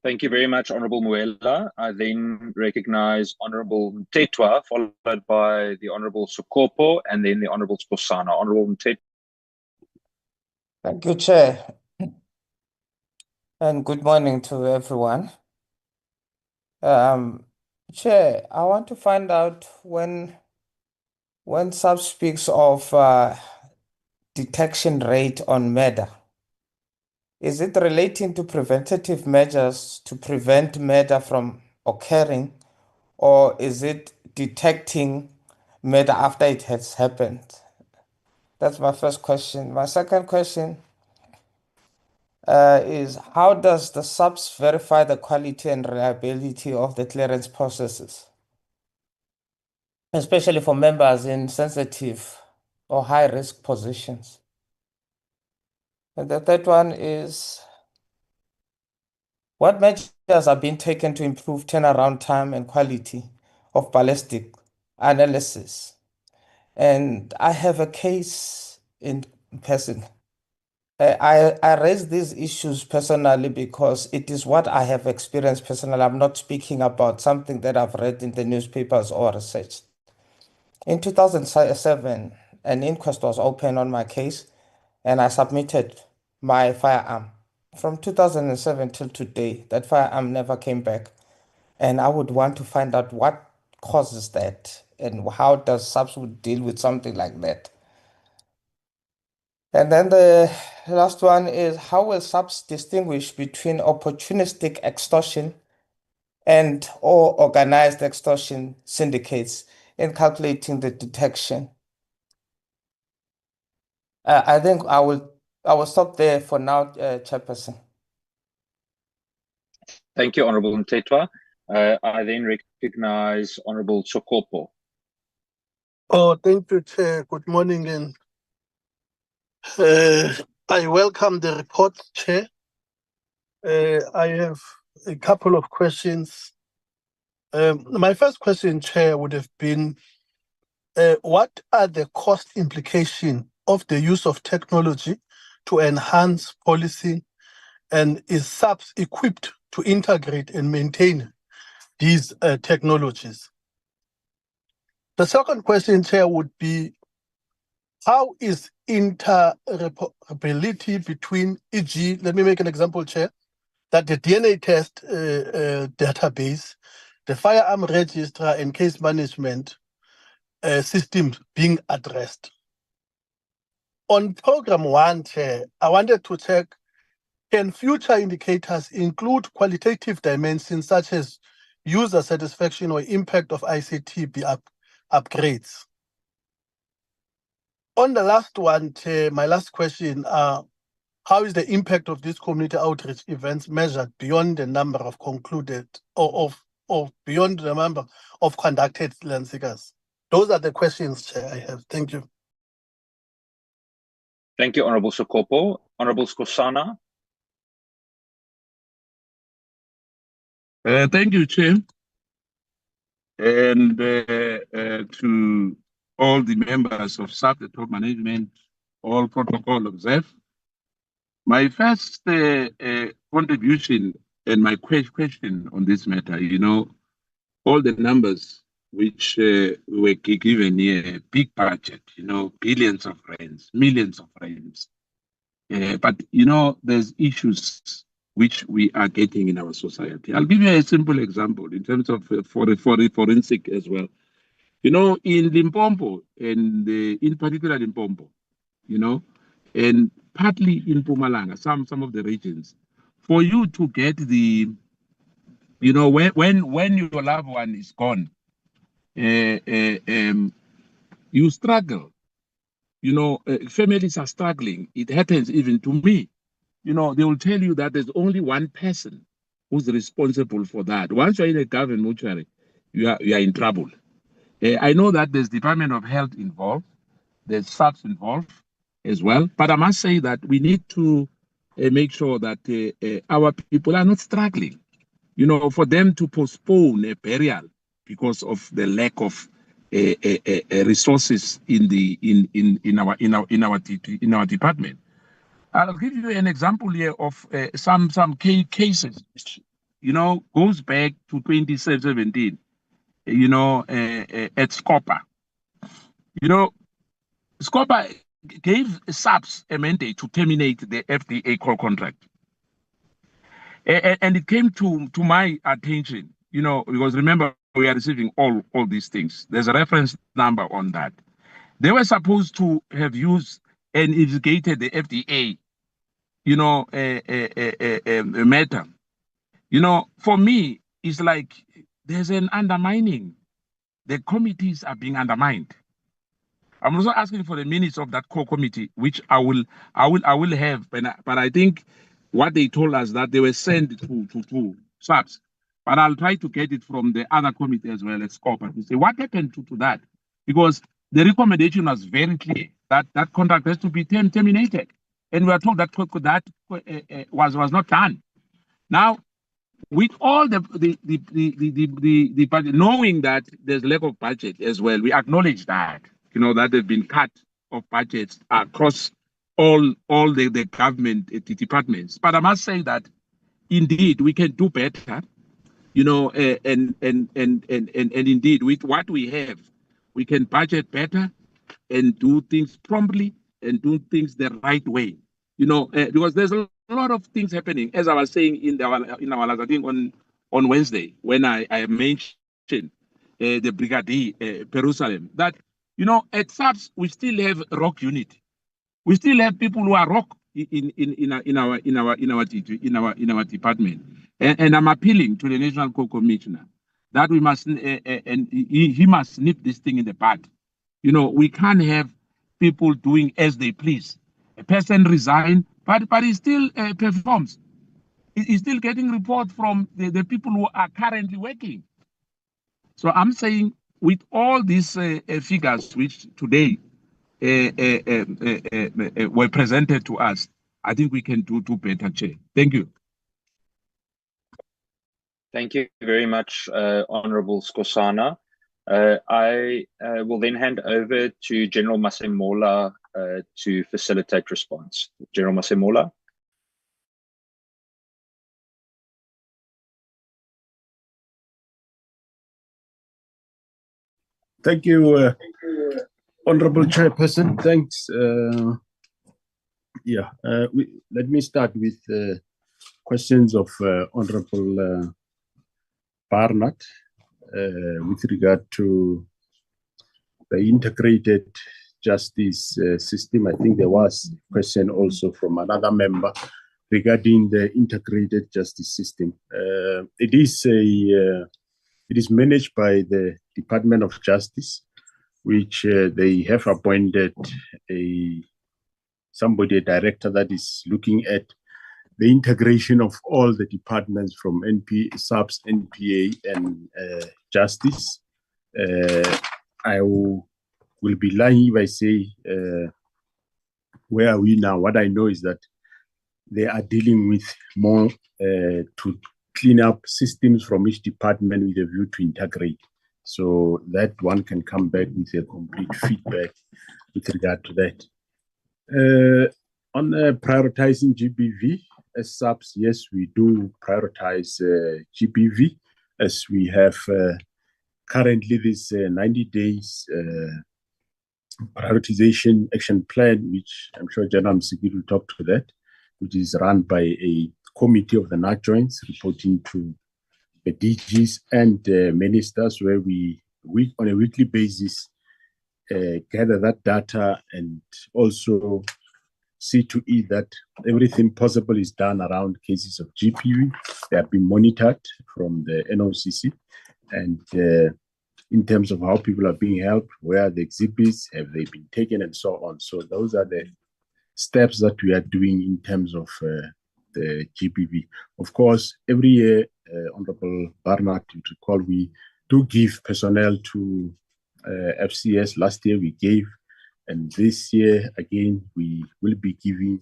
Thank you very much, Honourable Muela. I then recognize Honourable Mtetwa, followed by the Honourable Sokopo, and then the Honourable Skosana. Honourable Mtetwa. Thank you, Chair. And good morning to everyone. Chair, I want to find out when SAPS speaks of detection rate on murder, is it relating to preventative measures to prevent murder from occurring, or is it detecting murder after it has happened? That's my first question. My second question is how does the SAPS verify the quality and reliability of the clearance processes, especially for members in sensitive or high-risk positions? And the third one is, what measures are being taken to improve turnaround time and quality of ballistic analysis? And I have a case in person. I raise these issues personally because it is what I have experienced personally. I'm not speaking about something that I've read in the newspapers or researched. In 2007, an inquest was opened on my case and I submitted my firearm. From 2007 till today, that firearm never came back. And I would want to find out what causes that and how does SAPS would deal with something like that. And then the last one is, how will SAPS distinguish between opportunistic extortion and or organized extortion syndicates in calculating the detection? I think I will stop there for now, Chairperson. Thank you, Honourable Mtetwa. I then recognize Honourable Sokopo. Oh, thank you, Chair. Good morning, and I welcome the report, Chair. I have a couple of questions. My first question, Chair, would have been, what are the cost implications of the use of technology to enhance policing, and is SAPS equipped to integrate and maintain these technologies? The second question, Chair, would be, how is interoperability between, e.g., let me make an example, Chair, that the DNA test database, the firearm registrar and case management systems being addressed? On program 1, Chair, I wanted to check, can future indicators include qualitative dimensions such as user satisfaction or impact of ICT upgrades? On the last one, Chair, my last question, how is the impact of these community outreach events measured beyond the number of concluded or beyond the number of conducted land seekers? Those are the questions, Chair, I have. Thank you. Thank you, Honourable Sokopo. Honourable Skosana. Thank you, Chair. And to all the members of SAP, the top management, all protocol observed. My first contribution and my question on this matter, all the numbers which were given here, big budget, billions of rands, millions of rands. But, there's issues which we are getting in our society. I'll give you a simple example in terms of for forensic as well. In Limpopo, and in particular Limpopo, and partly in Mpumalanga, some of the regions, for you to get the, when your loved one is gone, you struggle. Families are struggling. It happens even to me. They will tell you that there's only one person who's responsible for that. Once you're in a government mortuary, you are in trouble. I know that there's Department of Health involved, there's SAPS involved as well, but I must say that we need to make sure that our people are not struggling. You know, for them to postpone a burial because of the lack of resources in our department. I'll give you an example here of some cases, you know, goes back to 2017, you know, at Scopa. You know, Scopa gave SAPS a mandate to terminate the FDA core contract. And it came to my attention, you know, because remember, we are receiving all these things. There's a reference number on that. They were supposed to have used and investigated the FDA, you know, a matter. You know, for me, it's like there's an undermining. The committees are being undermined. I'm also asking for the minutes of that core committee, which I will have, but I think what they told us that they were sent to SAPS, but I'll try to get it from the other committee as well as SCOPA to say what happened to that, because the recommendation was very clear that that contract has to be terminated, and we are told that was not done. Now, with all the budget, knowing that there's lack of budget as well, we acknowledge that, you know, that there've been cut of budgets across all the government departments. But I must say that indeed we can do better, you know, and indeed with what we have, we can budget better and do things promptly and do things the right way, you know, because there's a lot of things happening, as I was saying in our I think on Wednesday when I mentioned the Brigadier Jerusalem, that, you know, at SAPS we still have rock unit, we still have people who are rock in our department, and I'm appealing to the National Co-Commissioner that we must and he must nip this thing in the bud. You know, we can't have people doing as they please. A person resign, but he still performs. He's still getting report from the people who are currently working. So I'm saying, with all these figures which today were presented to us, I think we can do better, Chair. Thank you. Thank you very much, Honourable Skosana. I will then hand over to General Masemola to facilitate response. General Masemola. Thank you, Honorable Chairperson. Thanks. Let me start with questions of Honorable Barnard with regard to the integrated justice system. I think there was a question also from another member regarding the integrated justice system. It is managed by the Department of Justice, which they have appointed a director that is looking at the integration of all the departments from SAPS, NPA, and Justice. I will be lying if I say where are we now. What I know is that they are dealing with more to clean up systems from each department with a view to integrate. So that one can come back with a complete feedback with regard to that. On prioritizing GBV, as SAPS, yes, we do prioritize GBV, as we have currently this 90 days prioritization action plan, which I'm sure General Msigidi will talk to that, which is run by a committee of the NAT joints reporting to the DGs and ministers, where we on a weekly basis gather that data and also see to it that everything possible is done around cases of GPV. They have been monitored from the NOCC, and in terms of how people are being helped, where are the exhibits, have they been taken, and so on. So those are the steps that we are doing in terms of the GPV. Of course, every year, Honorable Barnard, to recall, we do give personnel to FCS. Last year we gave, and this year again we will be giving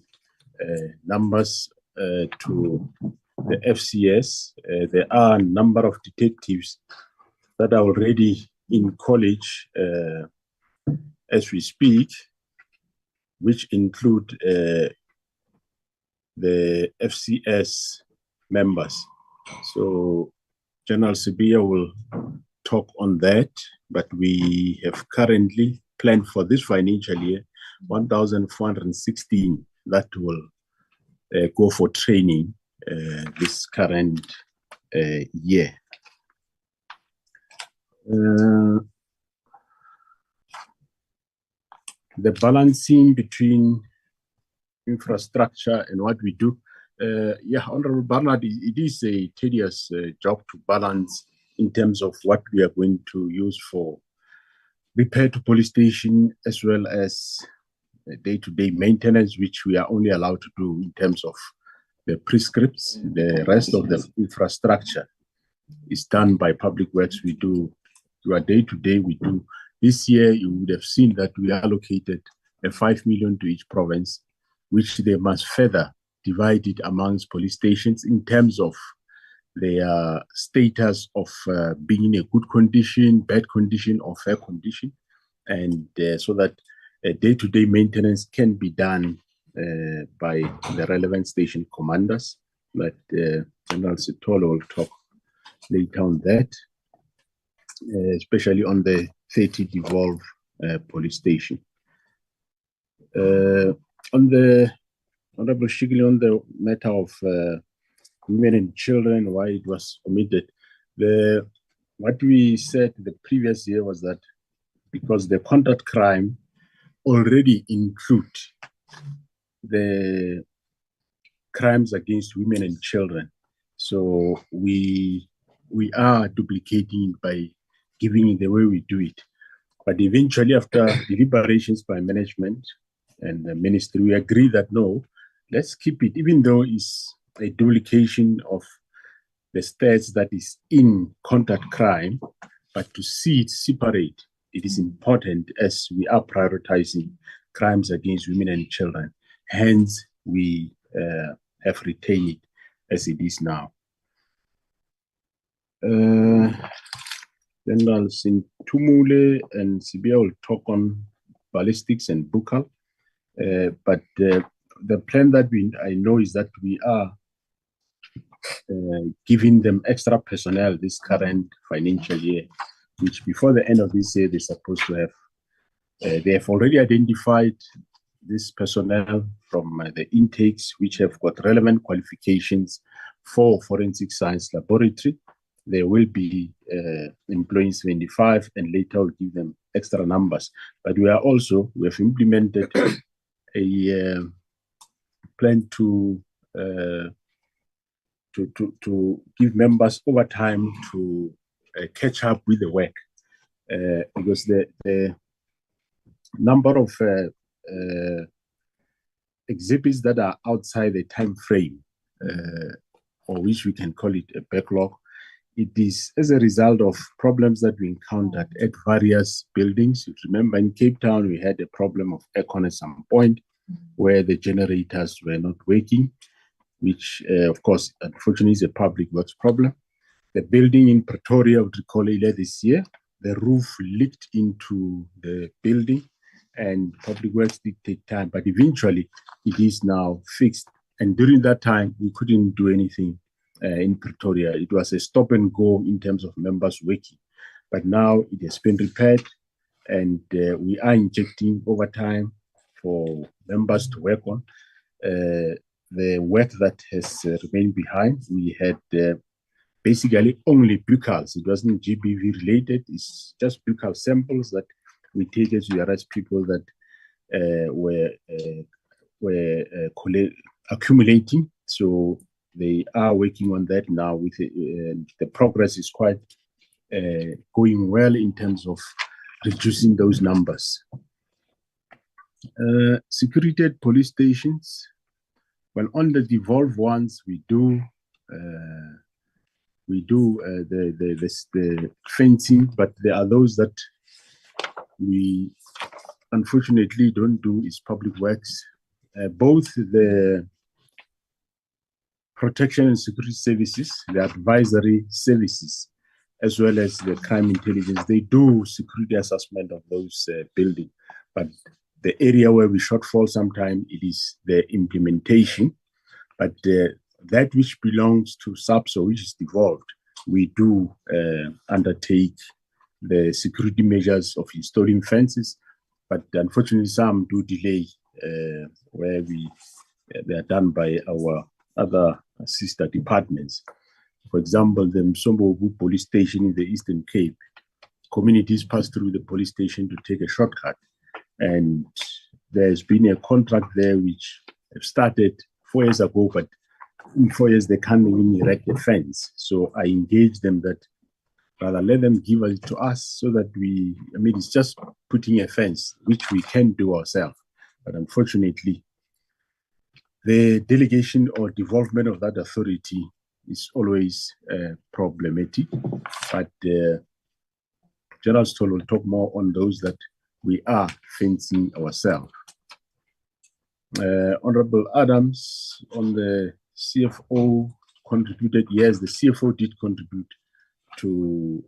numbers to the FCS. There are a number of detectives that are already in college as we speak, which include the FCS members. So General Sibia will talk on that, but we have currently planned for this financial year 1,416 that will go for training this current year. The balancing between infrastructure and what we do. Yeah, Honorable Barnard, it is a tedious job to balance in terms of what we are going to use for repair to police station, as well as day-to-day maintenance, which we are only allowed to do in terms of the prescripts. The rest of the infrastructure is done by Public Works. We do our day-to-day, we do. This year, you would have seen that we allocated 5 million to each province, which they must further divide it amongst police stations in terms of their status of being in a good condition, bad condition, or fair condition, and so that day-to-day maintenance can be done by the relevant station commanders. But General Sitolo will talk later on that, especially on the 30 devolved police station. On the Honorable Shigli, on the matter of women and children, why it was omitted, what we said the previous year was that because the conduct crime already include the crimes against women and children, so we are duplicating it by giving it the way we do it. But eventually, after deliberations by management and the ministry, we agree that no, let's keep it, even though it's a duplication of the stats that is in conduct crime, but to see it separate, it is important as we are prioritizing crimes against women and children. Hence, we have retained it as it is now. General Sintumule and Sibia will talk on ballistics and buccal, but the plan that I know is that we are giving them extra personnel this current financial year, which before the end of this year they're supposed to have. They have already identified this personnel from the intakes, which have got relevant qualifications for forensic science laboratory. They will be employing 75, and later we'll give them extra numbers. But we have implemented a plan to give members overtime to catch up with the work, because the number of exhibits that are outside the time frame, or which we can call it a backlog, it is as a result of problems that we encountered at various buildings. You remember in Cape Town, we had a problem of aircon at some point where the generators were not working, which, of course, unfortunately is a Public Works problem. The building in Pretoria, would recall earlier this year, the roof leaked into the building, and Public Works did take time, but eventually it is now fixed. And during that time, we couldn't do anything in Pretoria. It was a stop and go in terms of members working. But now it has been repaired, and we are injecting overtime for members to work on. The work that has remained behind, we had basically only buccals. It wasn't GBV related. It's just buccal samples that we take as we arrest people that were accumulating. So they are working on that now. With the progress is quite going well in terms of reducing those numbers. Security at police stations. Well, on the devolved ones, we do the fencing, but there are those that we unfortunately don't do is public works. Both the protection and security services, the advisory services, as well as the crime intelligence, they do security assessment of those buildings. But the area where we shortfall sometimes, it is the implementation. But that which belongs to SAPS or which is devolved, we do undertake the security measures of installing fences. But unfortunately, some do delay where they are done by our other sister departments. For example, the Msombogu police station in the Eastern Cape, communities pass through the police station to take a shortcut. And there's been a contract there which started 4 years ago, but in 4 years they can't even erect a fence. So I engaged them that rather let them give it to us so that it's just putting a fence, which we can do ourselves. But unfortunately, the delegation or devolvement of that authority is always problematic. But General Stoll will talk more on those that we are fencing ourselves. Honorable Adams, on the CFO contributed, yes, the CFO did contribute to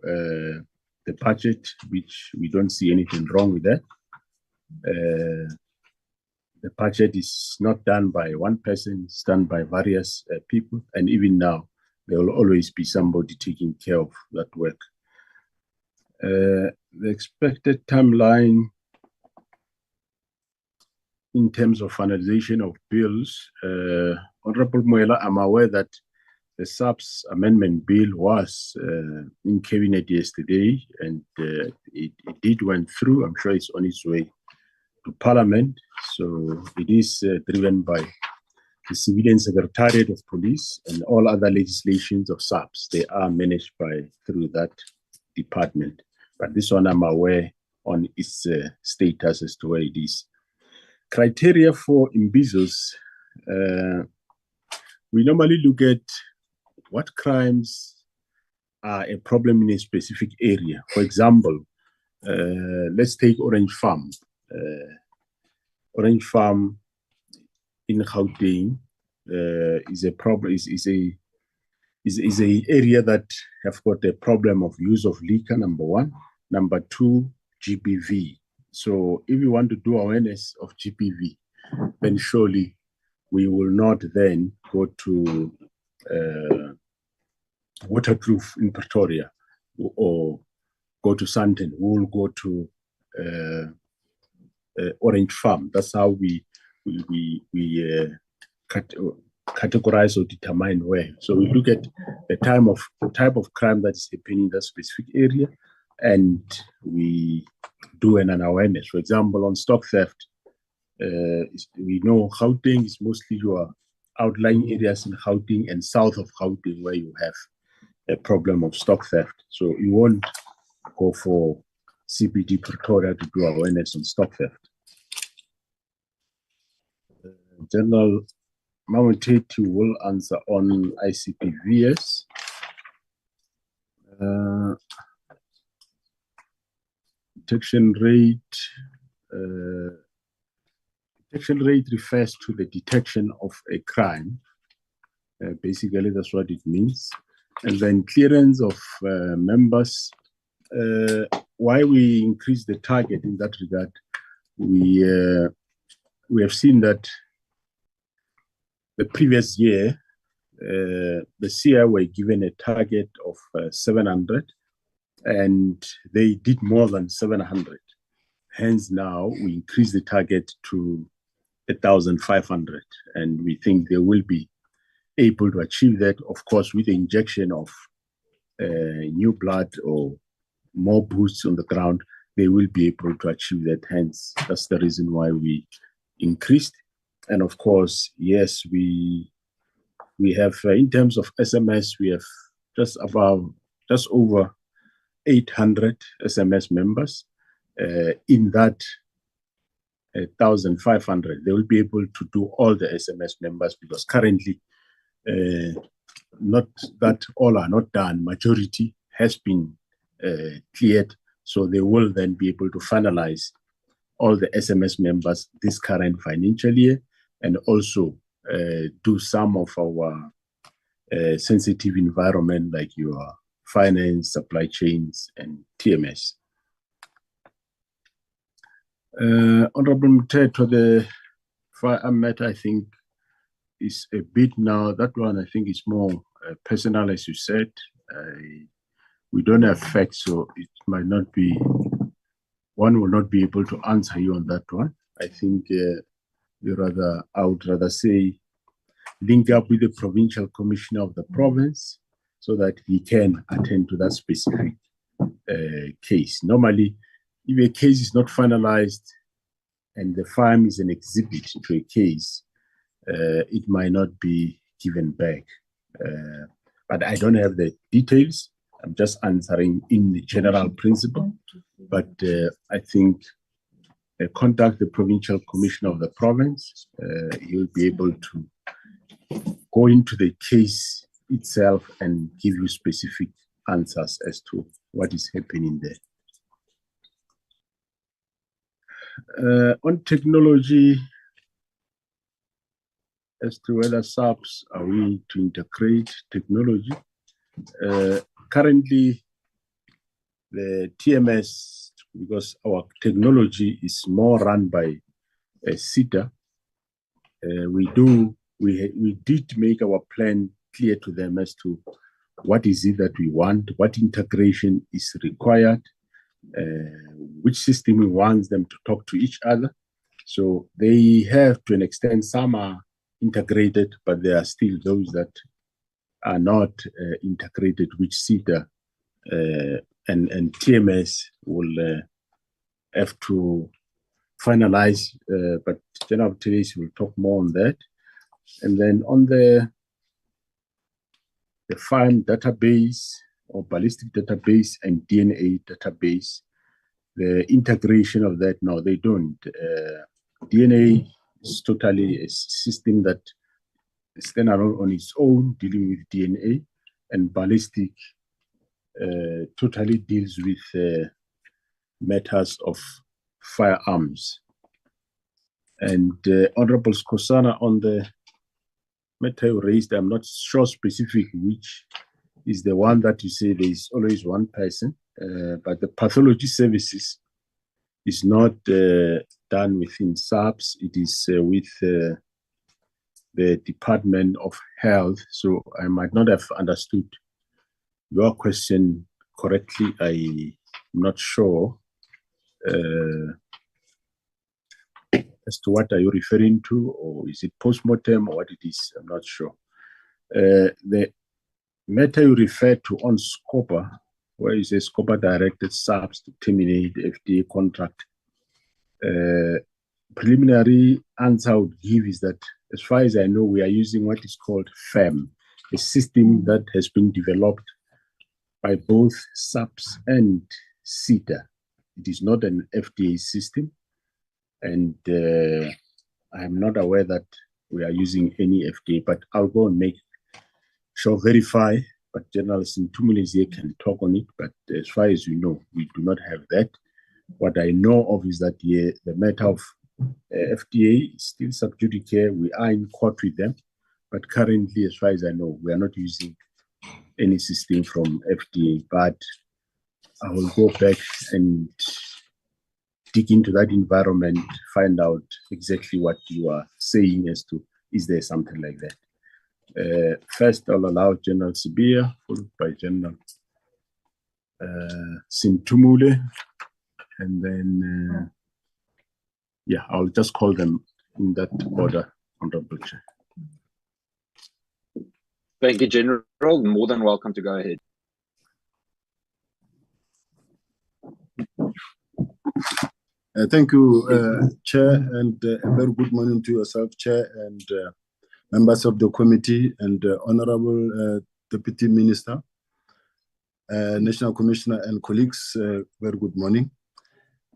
the budget, which we don't see anything wrong with that. The budget is not done by one person, it's done by various people. And even now, there will always be somebody taking care of that work. The expected timeline in terms of finalization of bills, Honorable Moela, I'm aware that the SAPS amendment bill was in cabinet yesterday, and it did went through. I'm sure it's on its way to Parliament. So it is driven by the Civilian Secretariat of Police and all other legislations of SAPS. They are managed through that department. But this one I'm aware on its status as to where it is. Criteria for imbizos, we normally look at what crimes are a problem in a specific area. For example, let's take Orange Farm. Orange Farm in Gauteng is a problem. Is a area that have got a problem of use of liquor. Number one. Number two, GBV. So if we want to do awareness of GBV, then surely we will not then go to Waterproof in Pretoria or go to Sandton. We will go to Orange Farm. That's how we categorize or determine where. So we look at the type of crime that is happening in that specific area, and we do an awareness. For example, on stock theft, we know Gauteng is mostly your outlying areas in Gauteng and south of Gauteng where you have a problem of stock theft. So you won't go for CBD Pretoria to do awareness on stock theft. General Mamuteti will answer on ICPVS. Detection rate. Detection rate refers to the detection of a crime. Basically, that's what it means. And then clearance of members. Why we increase the target in that regard? We have seen that the previous year, the CI were given a target of 700, and they did more than 700. Hence, now we increase the target to 1,500, and we think they will be able to achieve that, of course, with the injection of new blood or more boots on the ground. They will be able to achieve that. Hence, that's the reason why we increased. And of course, yes, we have, in terms of SMS, we have just over 800 SMS members. In that 1,500, they will be able to do all the SMS members, because currently, not that all are not done. Majority has been cleared So they will then be able to finalize all the SMS members this current financial year, and also do some of our sensitive environment like your finance, supply chains, and TMS. Honorable Mteto, the firearm matter, I think, is a bit now, that one I think is more personal, as you said. We don't have facts, so it might not be, one will not be able to answer you on that one. I think I would rather say link up with the provincial commissioner of the province so that he can attend to that specific case. Normally, if a case is not finalized and the firearm is an exhibit to a case, it might not be given back. But I don't have the details. I'm just answering in the general principle. But I think contact the provincial commissioner of the province. He will be able to go into the case itself and give you specific answers as to what is happening there. On technology, as to whether SAPS are we to integrate technology. Currently, the TMS, because our technology is more run by SETA, we did make our plan clear to them as to what is it that we want, what integration is required, which system we want them to talk to each other. So they have, to an extent, some are integrated, but there are still those that are not integrated, which SETA and TMS will have to finalize, but General Teresi will talk more on that. And then on the firearm database or ballistic database and DNA database, the integration of that, no, they don't. DNA is totally a system that stands on its own, dealing with DNA, and ballistic totally deals with matters of firearms. And Honorable Skosana, on the matter you raised, I'm not sure specific which is the one that you say there is always one person, but the pathology services is not done within SAPS. It is with the Department of Health. So I might not have understood your question correctly. I'm not sure as to what are you referring to, or is it post-mortem or what it is, I'm not sure. The matter you refer to on SCOPA, where is a SCOPA directed SAPS to terminate the FDA contract. Preliminary answer I would give is that, as far as I know, we are using what is called FEM, a system that has been developed by both SAPS and SETA. It is not an FDA system, and I am not aware that we are using any FDA, but I'll go and make sure, verify, but Journalist Ntumulezia can talk on it, but as far as you know, we do not have that. What I know of is that the matter of FDA is still sub judice. We are in court with them, but currently, as far as I know, we are not using any system from FDA, but I will go back and dig into that environment, find out exactly what you are saying as to, is there something like that? First, I'll allow General Sibia, followed by General Sintumule, and then, yeah, I'll just call them in that order, Honorable Chair. Thank you, General. More than welcome to go ahead. Thank you, Chair, and a very good morning to yourself, Chair, and members of the committee, and Honorable Deputy Minister, National Commissioner, and colleagues. Very good morning.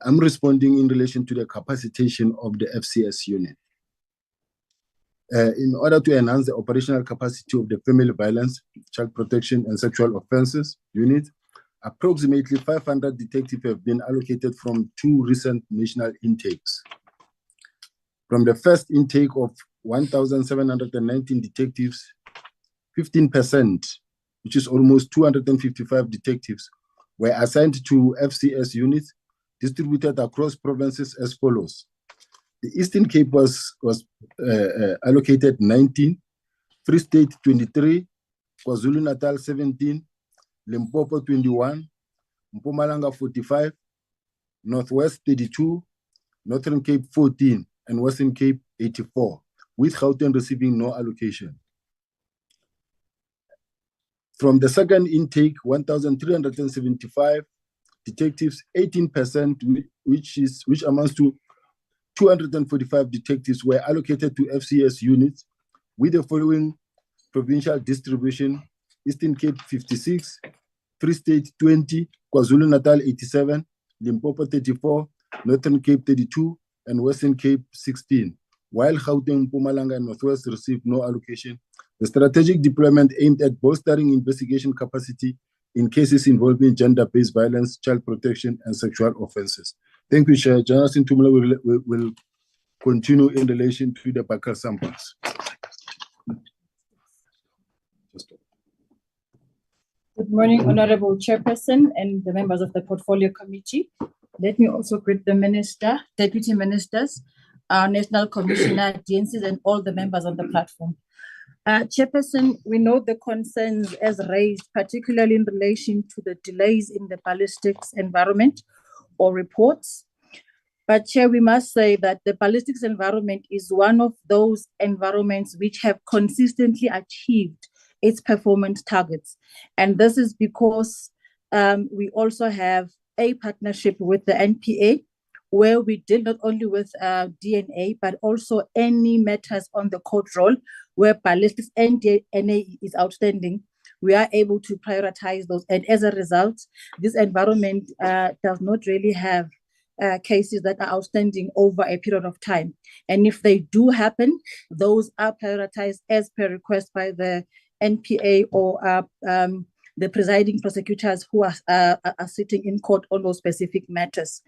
I'm responding in relation to the capacitation of the FCS unit. In order to enhance the operational capacity of the Family Violence, Child Protection, and Sexual Offences unit, Approximately 500 detectives have been allocated from 2 recent national intakes. From the first intake of 1,719 detectives, 15%, which is almost 255 detectives, were assigned to FCS units distributed across provinces as follows. The Eastern Cape was allocated 19, Free State 23, KwaZulu-Natal 17, Limpopo 21, Mpumalanga 45, Northwest 32, Northern Cape 14, and Western Cape 84, with Gauteng receiving no allocation. From the second intake, 1,375 detectives, 18%, which amounts to 245 detectives, were allocated to FCS units with the following provincial distribution: Eastern Cape 56, Free State 20, KwaZulu-Natal 87, Limpopo 34, Northern Cape 32, and Western Cape 16. While Gauteng, Mpumalanga, and Northwest received no allocation, the strategic deployment aimed at bolstering investigation capacity in cases involving gender-based violence, child protection, and sexual offenses. Thank you, Chair. General Sintumela will continue in relation to the Bakar samples. Good morning, Honorable Chairperson and the members of the Portfolio Committee. Let me also greet the Minister, Deputy Ministers, our National Commissioner, DNCs, and all the members on the platform. Chairperson, we know the concerns as raised, particularly in relation to the delays in the ballistics environment or reports. But Chair, we must say that the ballistics environment is one of those environments which have consistently achieved its performance targets. And this is because we also have a partnership with the NPA, where we deal not only with DNA, but also any matters on the court roll where ballistics and DNA is outstanding. We are able to prioritize those. And as a result, this environment does not really have cases that are outstanding over a period of time. And if they do happen, those are prioritized as per request by the NPA or the presiding prosecutors who are sitting in court on those specific matters.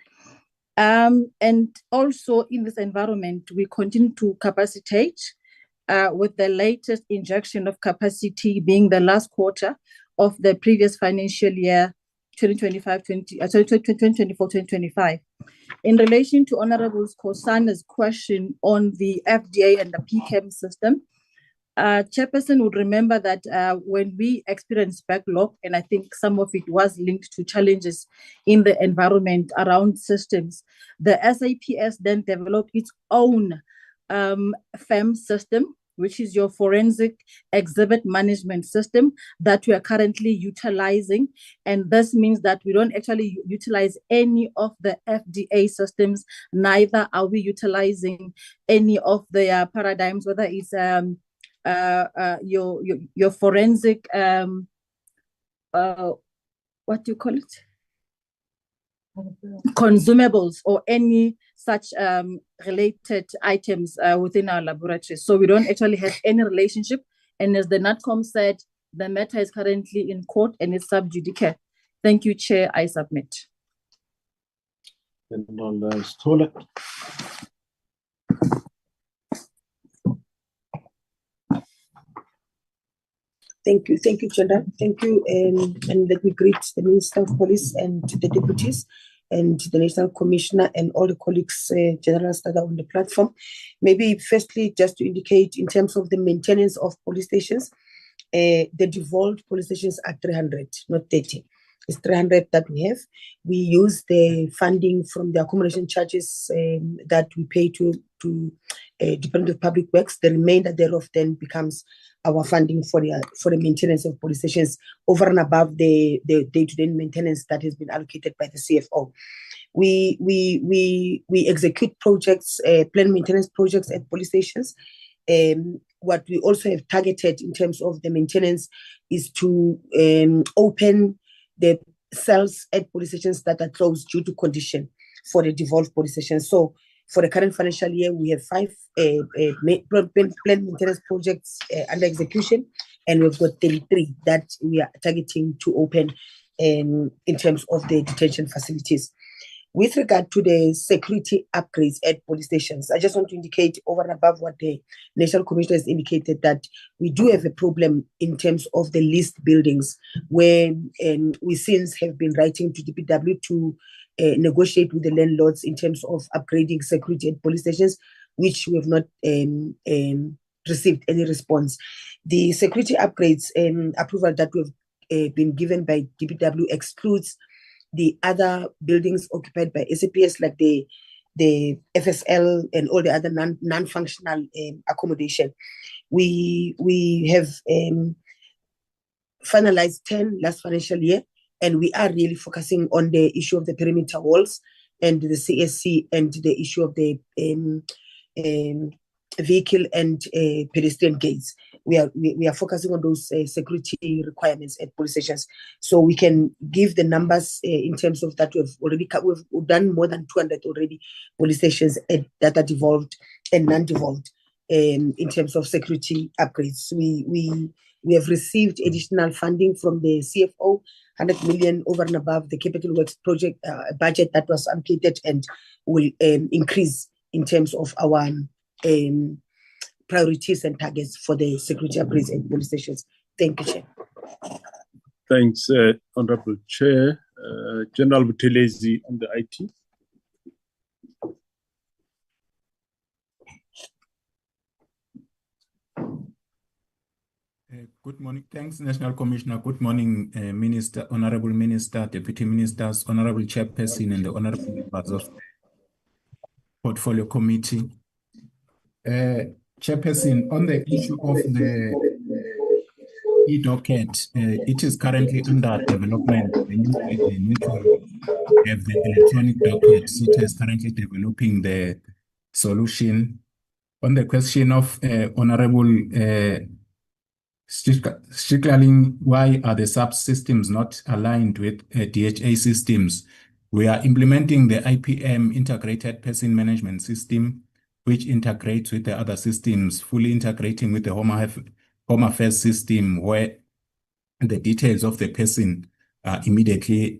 And also in this environment, we continue to capacitate with the latest injection of capacity being the last quarter of the previous financial year, 2024-2025. In relation to Honorable Kosana's question on the FDA and the PCAM system, Chairperson would remember that when we experienced backlog, and I think some of it was linked to challenges in the environment around systems, the SAPS then developed its own FEM system, which is your forensic exhibit management system that we are currently utilizing. And this means that we don't actually utilize any of the FDA systems, neither are we utilizing any of their paradigms, whether it's your forensic what do you call it, consumables or any such related items within our laboratories. So we don't actually have any relationship, and as the NATCOM said, the matter is currently in court and is sub judice. Thank you, Chair. I submit. Thank you, Chair. Thank you, and let me greet the Minister of Police and the deputies and the National Commissioner and all the colleagues, generals that are on the platform. Maybe firstly, just to indicate in terms of the maintenance of police stations, the devolved police stations are 300, not 30. It's 300 that we have. We use the funding from the accommodation charges that we pay to Department of Public Works. The remainder thereof then becomes our funding for the maintenance of police stations over and above the day-to-day maintenance that has been allocated by the CFO. We execute projects, plan maintenance projects at police stations. What we also have targeted in terms of the maintenance is to open the cells at police stations that are closed due to condition for the devolved police stations. So for the current financial year, we have 5 plan maintenance projects under execution, and we've got 33 that we are targeting to open in terms of the detention facilities. With regard to the security upgrades at police stations, I just want to indicate over and above what the National Commissioner has indicated that we do have a problem in terms of the leased buildings, where we since have been writing to DPW to negotiate with the landlords in terms of upgrading security at police stations, which we have not received any response. The security upgrades approval that we've been given by DPW excludes the other buildings occupied by SAPS, like the FSL and all the other non-functional accommodation. We have finalized 10 last financial year, and we are really focusing on the issue of the perimeter walls and the CSC and the issue of the vehicle and pedestrian gates. We are focusing on those security requirements at police stations, so we can give the numbers in terms of that. We've done more than 200 already police stations that are devolved and non-devolved in terms of security upgrades. We have received additional funding from the CFO, 100 million over and above the capital works project budget that was allocated, and will increase in terms of our priorities and targets for the security upgrades at police stations. Thank you, Chair. Thanks, Honorable Chair. General Buthelezi on the IT. Good morning. Thanks, National Commissioner. Good morning, Minister, Honorable Minister, Deputy Ministers, Honorable Chairperson, and the Honorable members of the Portfolio Committee. Chairperson, on the issue of the e-docket, it is currently under development. We need to have the electronic docket. SITA is currently developing the solution. On the question of Honorable Strickling, why are the SAPS systems not aligned with DHA systems? We are implementing the IPM Integrated Person Management System, which integrates with the other systems, fully integrating with the Home Affairs system, where the details of the person are immediately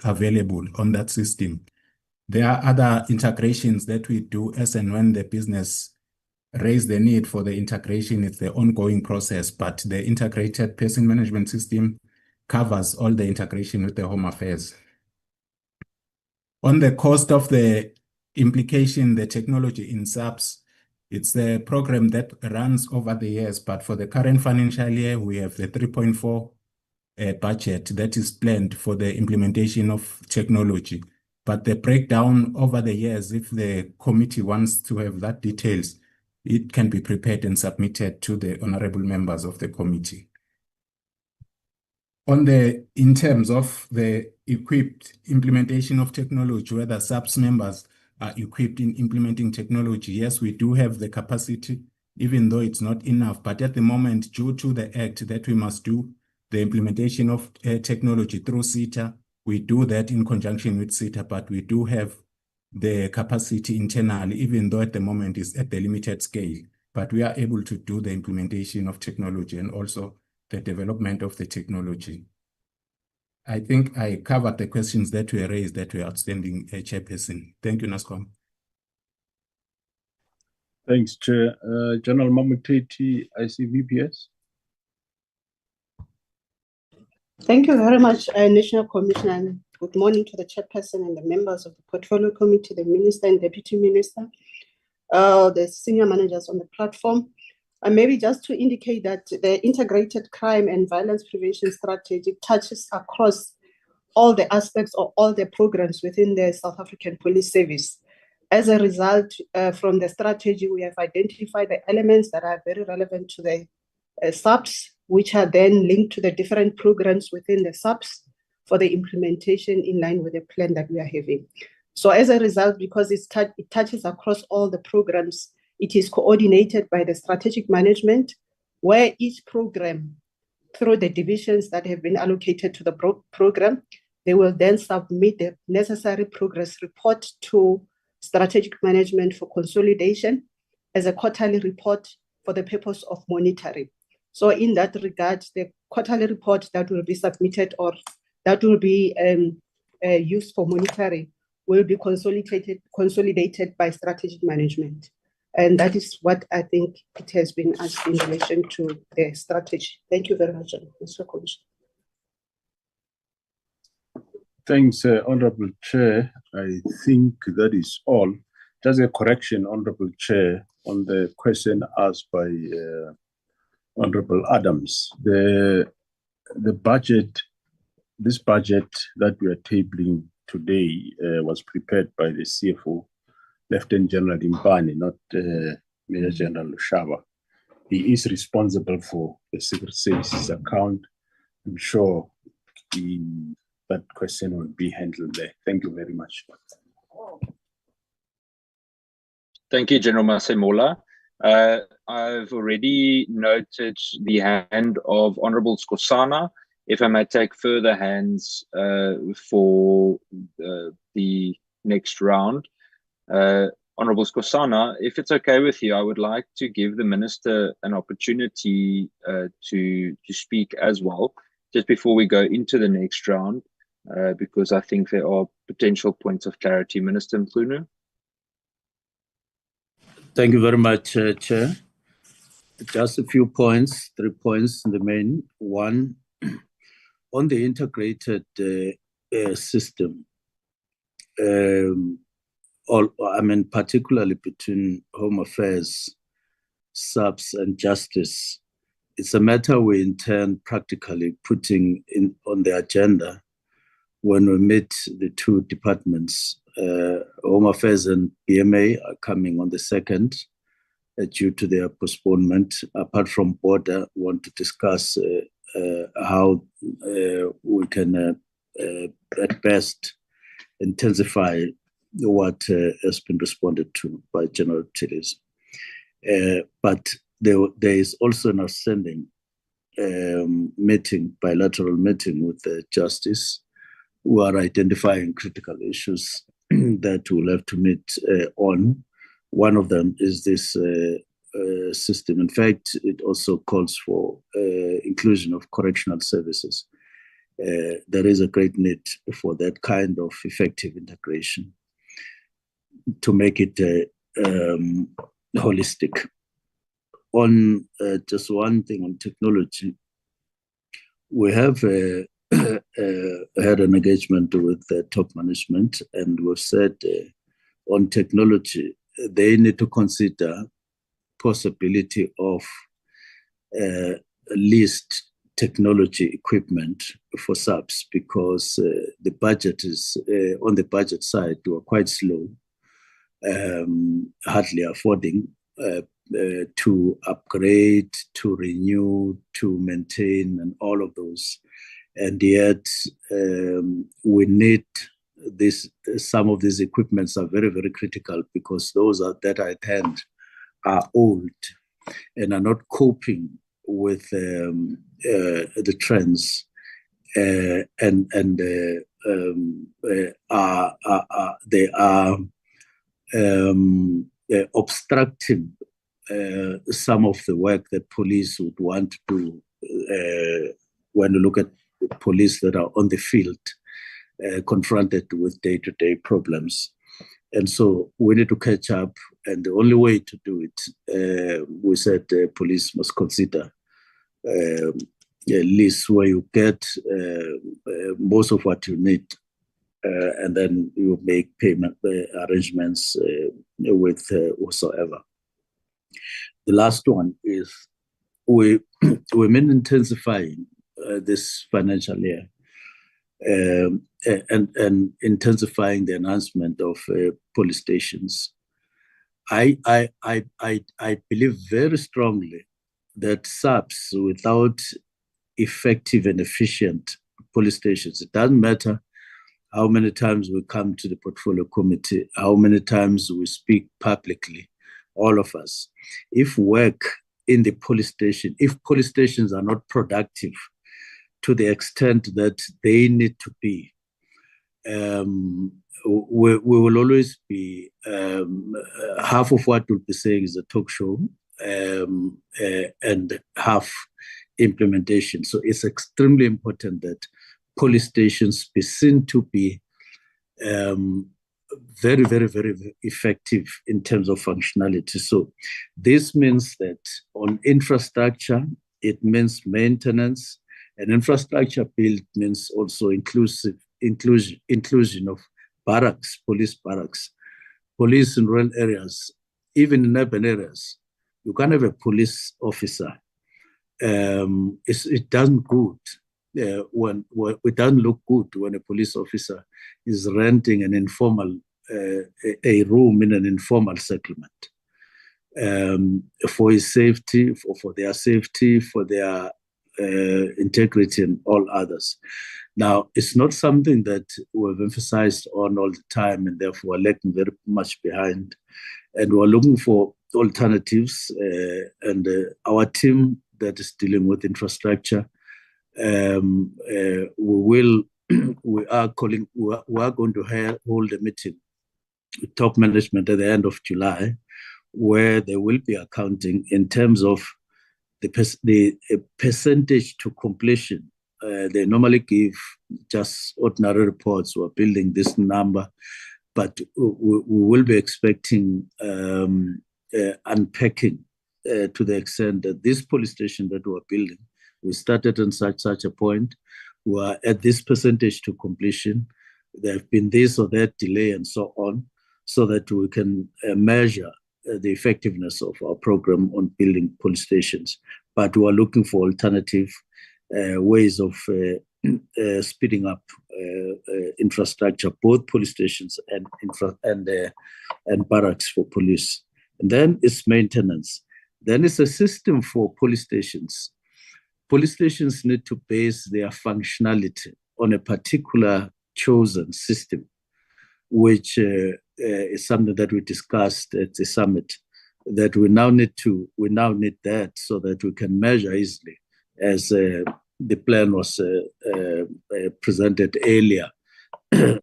available on that system. There are other integrations that we do as and when the business raise the need for the integration. It's the ongoing process, but the Integrated Person Management System covers all the integration with the Home Affairs. On the cost of the implication, the technology in SAPS, it's the program that runs over the years, but for the current financial year, we have the 3.4 budget that is planned for the implementation of technology. But the breakdown over the years, if the committee wants to have that details, it can be prepared and submitted to the honorable members of the committee. In terms of the equipped implementation of technology, whether SAPS members are equipped in implementing technology, yes, we do have the capacity, even though it's not enough. But at the moment, due to the act that we must do the implementation of technology through SITA, we do that in conjunction with SITA, but we do have the capacity internally, even though at the moment it's at the limited scale. But we are able to do the implementation of technology and also the development of the technology. I think I covered the questions that were raised that were outstanding, Chairperson. Thank you, NASCOM. Thanks, Chair. General Mamuteti, ICVPS. Thank you very much, National Commissioner. And good morning to the Chairperson and the members of the Portfolio Committee, the Minister and Deputy Minister, the senior managers on the platform. And maybe just to indicate that the Integrated Crime and Violence Prevention Strategy touches across all the aspects of all the programs within the South African Police Service. As a result, from the strategy, we have identified the elements that are very relevant to the SAPS, which are then linked to the different programs within the SAPS for the implementation in line with the plan that we are having. So as a result, because it touches across all the programs, it is coordinated by the strategic management, where each program, through the divisions that have been allocated to the program, they will then submit the necessary progress report to strategic management for consolidation as a quarterly report for the purpose of monitoring. So in that regard, the quarterly report that will be submitted or that will be used for monitoring will be consolidated by strategic management. And that is what I think it has been asked in relation to the strategy. Thank you very much, Mr. Commissioner. Thanks, Honorable Chair. I think that is all. Just a correction, Honorable Chair, on the question asked by Honorable Adams. The budget, this budget that we are tabling today was prepared by the CFO, Lieutenant General Impani, not Major General Shaba. He is responsible for the Secret Services account. I'm sure that question will be handled there. Thank you very much. Thank you, General Masemola. I've already noted the hand of Honorable Skosana. If I may take further hands for the next round. Honorable Skosana, if it's okay with you, I would like to give the Minister an opportunity to speak as well, just before we go into the next round, because I think there are potential points of clarity. Minister Mkhunu. Thank you very much, Chair. Just a few points, 3 points in the main. One, on the integrated system, particularly between Home Affairs, SAPS, and Justice, it's a matter we intend practically putting on the agenda when we meet the two departments. Home Affairs and BMA are coming on the 2nd due to their postponement. Apart from border, we want to discuss how we can at best intensify what has been responded to by General Tillys. But there is also an outstanding bilateral meeting with the Justice, who are identifying critical issues that we'll have to meet on. One of them is this system. In fact, it also calls for inclusion of correctional services. There is a great need for that kind of effective integration to make it holistic. On just one thing on technology, we have had an engagement with the top management, and we've said on technology, they need to consider possibility of leased technology equipment for SAPS, because the budget is on the budget side, we are quite slow, hardly affording to upgrade, to renew, to maintain, and all of those. And yet we need this. Some of these equipments are very, very critical, because those that are at hand are old and are not coping with the trends, and they are obstructing some of the work that police would want to do when you look at police that are on the field, confronted with day-to-day problems. And so we need to catch up, and the only way to do it, we said police must consider a list where you get most of what you need, and then you make payment arrangements with whosoever. The last one is we've been intensifying this financial year and intensifying the enhancement of police stations. I believe very strongly that SAPS, without effective and efficient police stations, it doesn't matter how many times we come to the portfolio committee, how many times we speak publicly, all of us, if work in the police station, if police stations are not productive to the extent that they need to be, we will always be, half of what we'll be saying is a talk show, and half implementation. So it's extremely important that police stations be seen to be very, very, very effective in terms of functionality. So this means that on infrastructure, it means maintenance, and infrastructure build means also inclusion of barracks, police barracks, police in rural areas, even in urban areas. You can't have a police officer. It doesn't good when it doesn't look good when a police officer is renting an informal a room in an informal settlement for his safety, for their safety, for their integrity and all others. Now, it's not something that we've emphasized on all the time, and therefore we're lagging very much behind. And we're looking for alternatives, and our team that is dealing with infrastructure, we are going to hold a meeting with top management at the end of July, where there will be accounting in terms of the percentage to completion. They normally give just ordinary reports. We're building this number, but we will be expecting unpacking to the extent that this police station that we're building, we started on such a point, we're at this percentage to completion. There have been this or that delay and so on, so that we can measure the effectiveness of our program on building police stations. But we are looking for alternative ways of speeding up infrastructure, both police stations and barracks for police. And then it's maintenance. Then it's a system for police stations. Police stations need to base their functionality on a particular chosen system, which is something that we discussed at the summit, that we now need that so that we can measure easily, as the plan was presented earlier in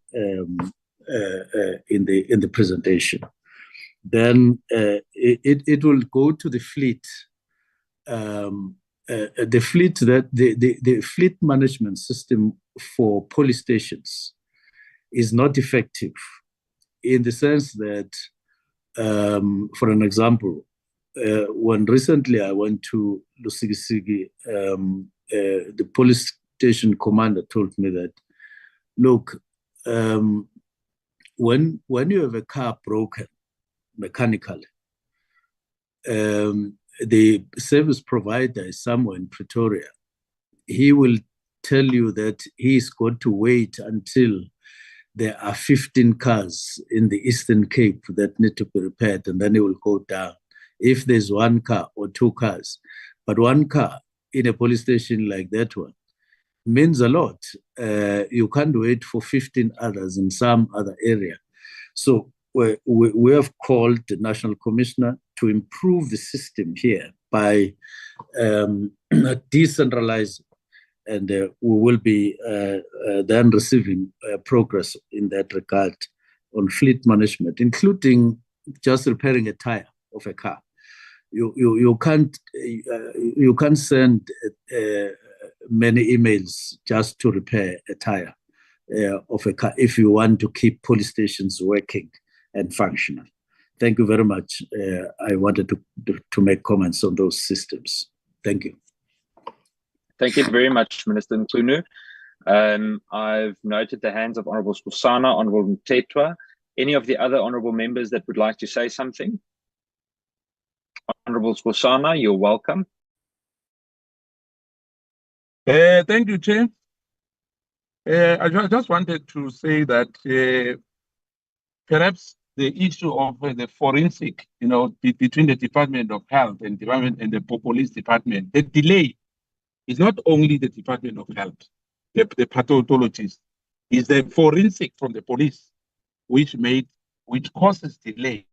the presentation. Then it will go to the fleet. The fleet management system for police stations is not effective, in the sense that, for an example, when recently I went to Lusikisiki, the police station commander told me that, look, when you have a car broken mechanically, the service provider is somewhere in Pretoria. He will tell you that he's got to wait until there are 15 cars in the Eastern Cape that need to be repaired, and then he will go down. If there's one car or two cars, but one car in a police station like that one means a lot. You can't wait for 15 others in some other area. So we have called the National Commissioner to improve the system here by decentralizing, and we will be then receiving progress in that regard on fleet management, including just repairing a tire of a car. You can't send many emails just to repair a tire of a car if you want to keep police stations working and functional. Thank you very much. I wanted to make comments on those systems. Thank you. Thank you very much, Minister Nkunu. I've noted the hands of Honourable Skosana, Honourable Mtetwa. Any of the other honourable members that would like to say something? Honourable Skosana, you're welcome. Thank you, Chair. I just wanted to say that perhaps the issue of the forensic, between the Department of Health and the Police Department, the delay is not only the Department of Health, the pathologists, is the forensic from the police, which causes delay.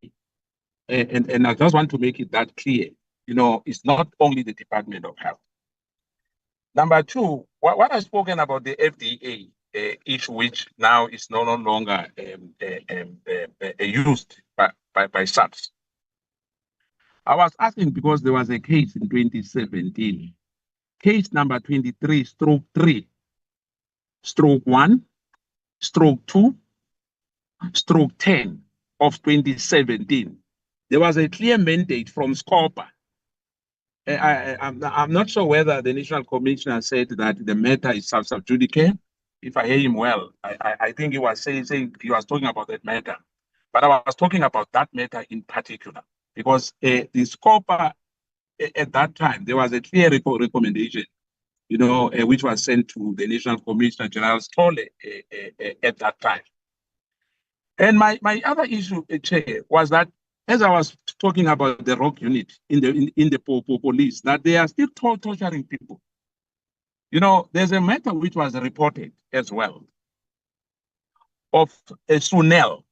And I just want to make it that clear. It's not only the Department of Health. Number two, what I've spoken about the FDA issue, which now is no longer used by SAPS. I was asking because there was a case in 2017 case number 23/3/1/2/10 of 2017. There was a clear mandate from SCOPA. I'm not sure whether the National Commissioner said that the matter is sub judice. If I hear him well, I think he was saying he was talking about that matter. But I was talking about that matter in particular because the SCOPA at that time, there was a clear recommendation, which was sent to the National Commissioner General Stolle at that time. And my other issue, Chair, was that as I was talking about the rock unit in the police, that they are still torturing people. There's a matter which was reported as well of Sunel.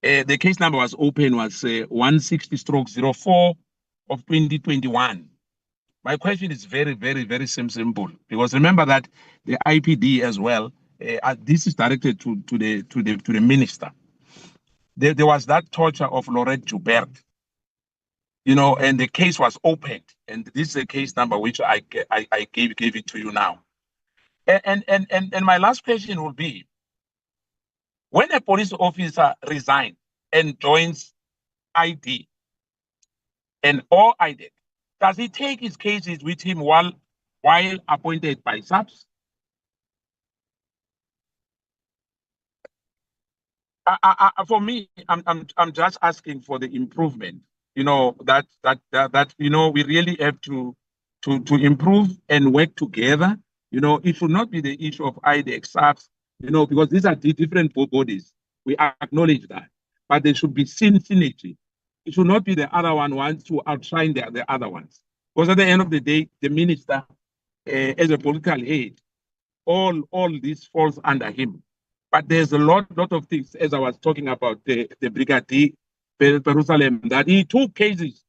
The case number was open, was 160/04 of 2021. My question is very, very, very simple, because remember that the IPD as well, this is directed to the minister. There was that torture of Lorette Joubert, and the case was opened, and this is a case number which I gave it to you now. And my last question will be, when a police officer resigns and joins ID or IDEC, does he take his cases with him while appointed by SAPS? For me, I'm just asking for the improvement. That we really have to improve and work together. It should not be the issue of IDEC, SAPS, because these are different bodies. We acknowledge that, but there should be synergy. It should not be the other one wants to outshine the other ones. Because at the end of the day, the minister, as a political aide, all this falls under him. But there's a lot of things, as I was talking about the Brigadier Jerusalem, that he took cases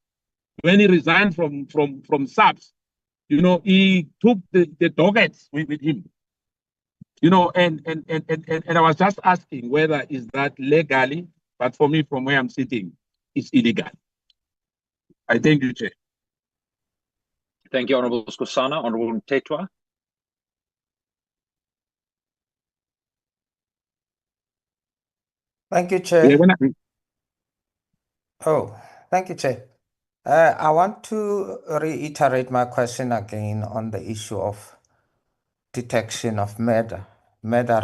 when he resigned from SAPS. He took the doggets with him. And I was just asking whether is that legally, but for me, from where I'm sitting, it's illegal. I thank you, Chair. Thank you, Honorable Skosana. Honorable Tetwa. Thank you, Chair. Yeah, Thank you, Chair. I want to reiterate my question again on the issue of detection of murder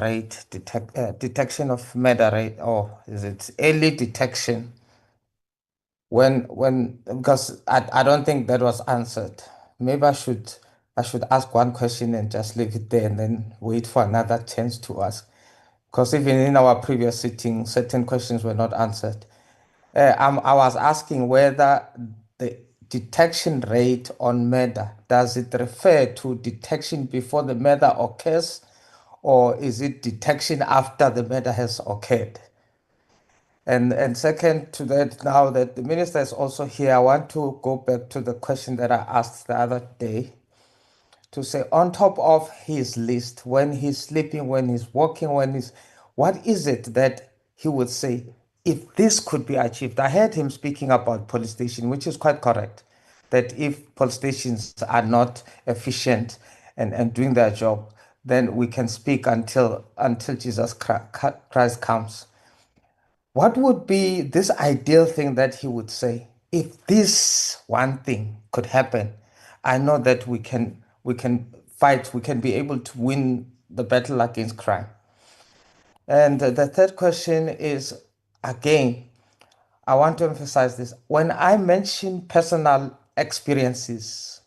rate, detection of murder rate, or is it early detection? Because I don't think that was answered. Maybe I should ask one question and just leave it there and then wait for another chance to ask. Because even in our previous sitting, certain questions were not answered. I was asking whether the detection rate on murder, does it refer to detection before the murder occurs, or is it detection after the murder has occurred? And second to that, now that the minister is also here, I want to go back to the question that I asked the other day, to say on top of his list, when he's sleeping, when he's walking, what is it that he would say, if this could be achieved? I heard him speaking about police station, which is quite correct, that if police stations are not efficient and doing their job, then we can speak until Jesus Christ comes. What would be this ideal thing that he would say, if this one thing could happen? I know that we can fight, we can be able to win the battle against crime. And the third question is, again, I want to emphasize this. When I mention personal experiences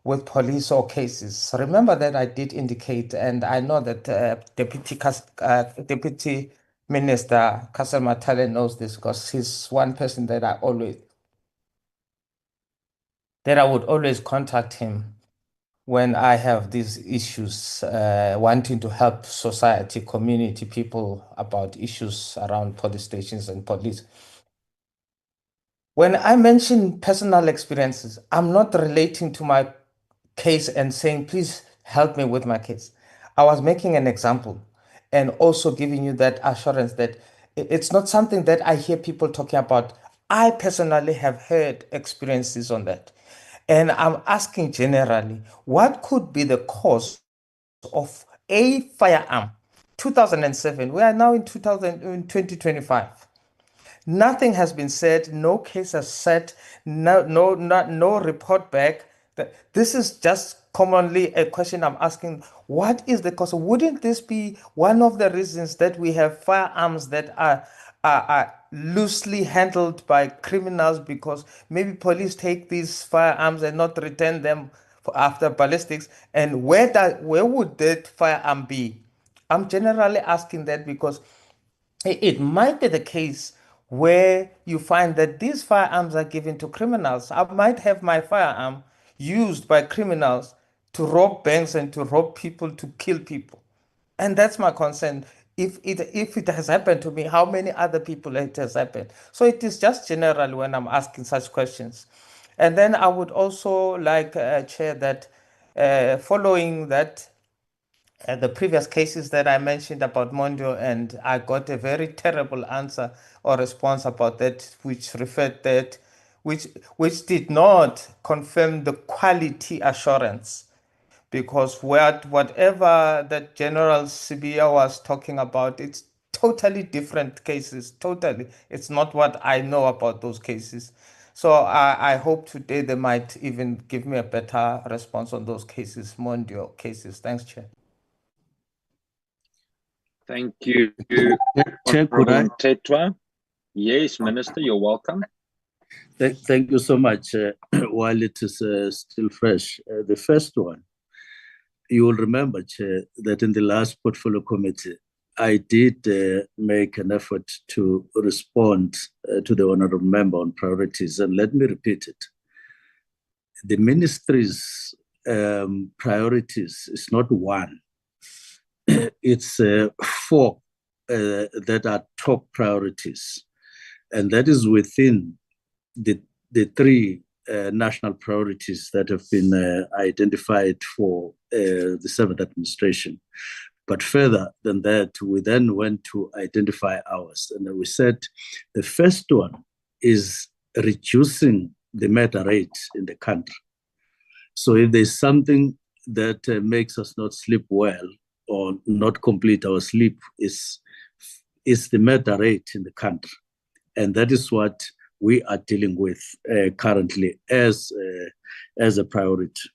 with police or cases, remember that I did indicate, and I know that Deputy Minister Castle Matale knows this, because he's one person that I would always contact him when I have these issues, wanting to help society, community, people about issues around police stations and police. When I mention personal experiences, I'm not relating to my case and saying, please help me with my case. I was making an example and also giving you that assurance that it's not something that I hear people talking about. I personally have heard experiences on that. And I'm asking generally, what could be the cause of a firearm? 2007, we are now in 2025. Nothing has been said, no case has said, no report back. This is just commonly a question I'm asking. What is the cause? Wouldn't this be one of the reasons that we have firearms that are loosely handled by criminals, because maybe police take these firearms and not return them after ballistics? And where would that firearm be? I'm generally asking that because it might be the case where you find that these firearms are given to criminals. I might have my firearm used by criminals to rob banks and to rob people, to kill people. And that's my concern. If it has happened to me, how many other people it has happened? So it is just general when I'm asking such questions. And then I would also like, Chair, that following that, the previous cases that I mentioned about Mondio, and I got a very terrible answer or response about that, which referred that, which did not confirm the quality assurance, because whatever that General Sibia was talking about, it's totally different cases. Totally, it's not what I know about those cases. So I hope today they might even give me a better response on those cases, Mondio cases. Thanks, Chair. Thank you, Chair, could I? Tetwa. Yes, Minister, you're welcome. Thank you so much. While it is still fresh, the first one, you will remember, Chair, that in the last portfolio committee, I did make an effort to respond to the honorable member on priorities, and let me repeat it. The ministry's priorities is not one. It's 4 that are top priorities, and that is within the 3 national priorities that have been identified for the 7th administration. But further than that, we then went to identify ours, and we said the first one is reducing the murder rate in the country. So if there's something that makes us not sleep well or not complete our sleep, is the murder rate in the country. And that is what we are dealing with currently as a priority.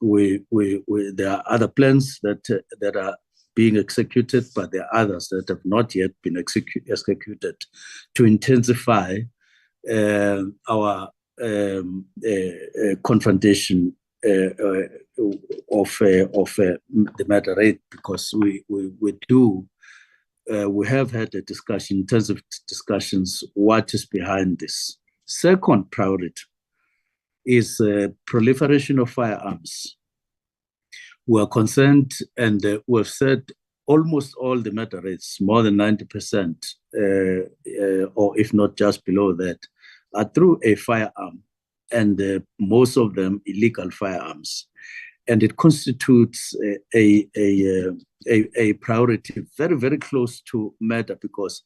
There are other plans that are being executed, but there are others that have not yet been executed to intensify our confrontation of the matter rate, because we have had a discussion, intensive discussions, what is behind this. Second priority is proliferation of firearms. We are concerned, and we've said almost all the matter rates, more than 90%, or if not just below that, are through a firearm, and most of them illegal firearms. And it constitutes a priority very, very close to murder, because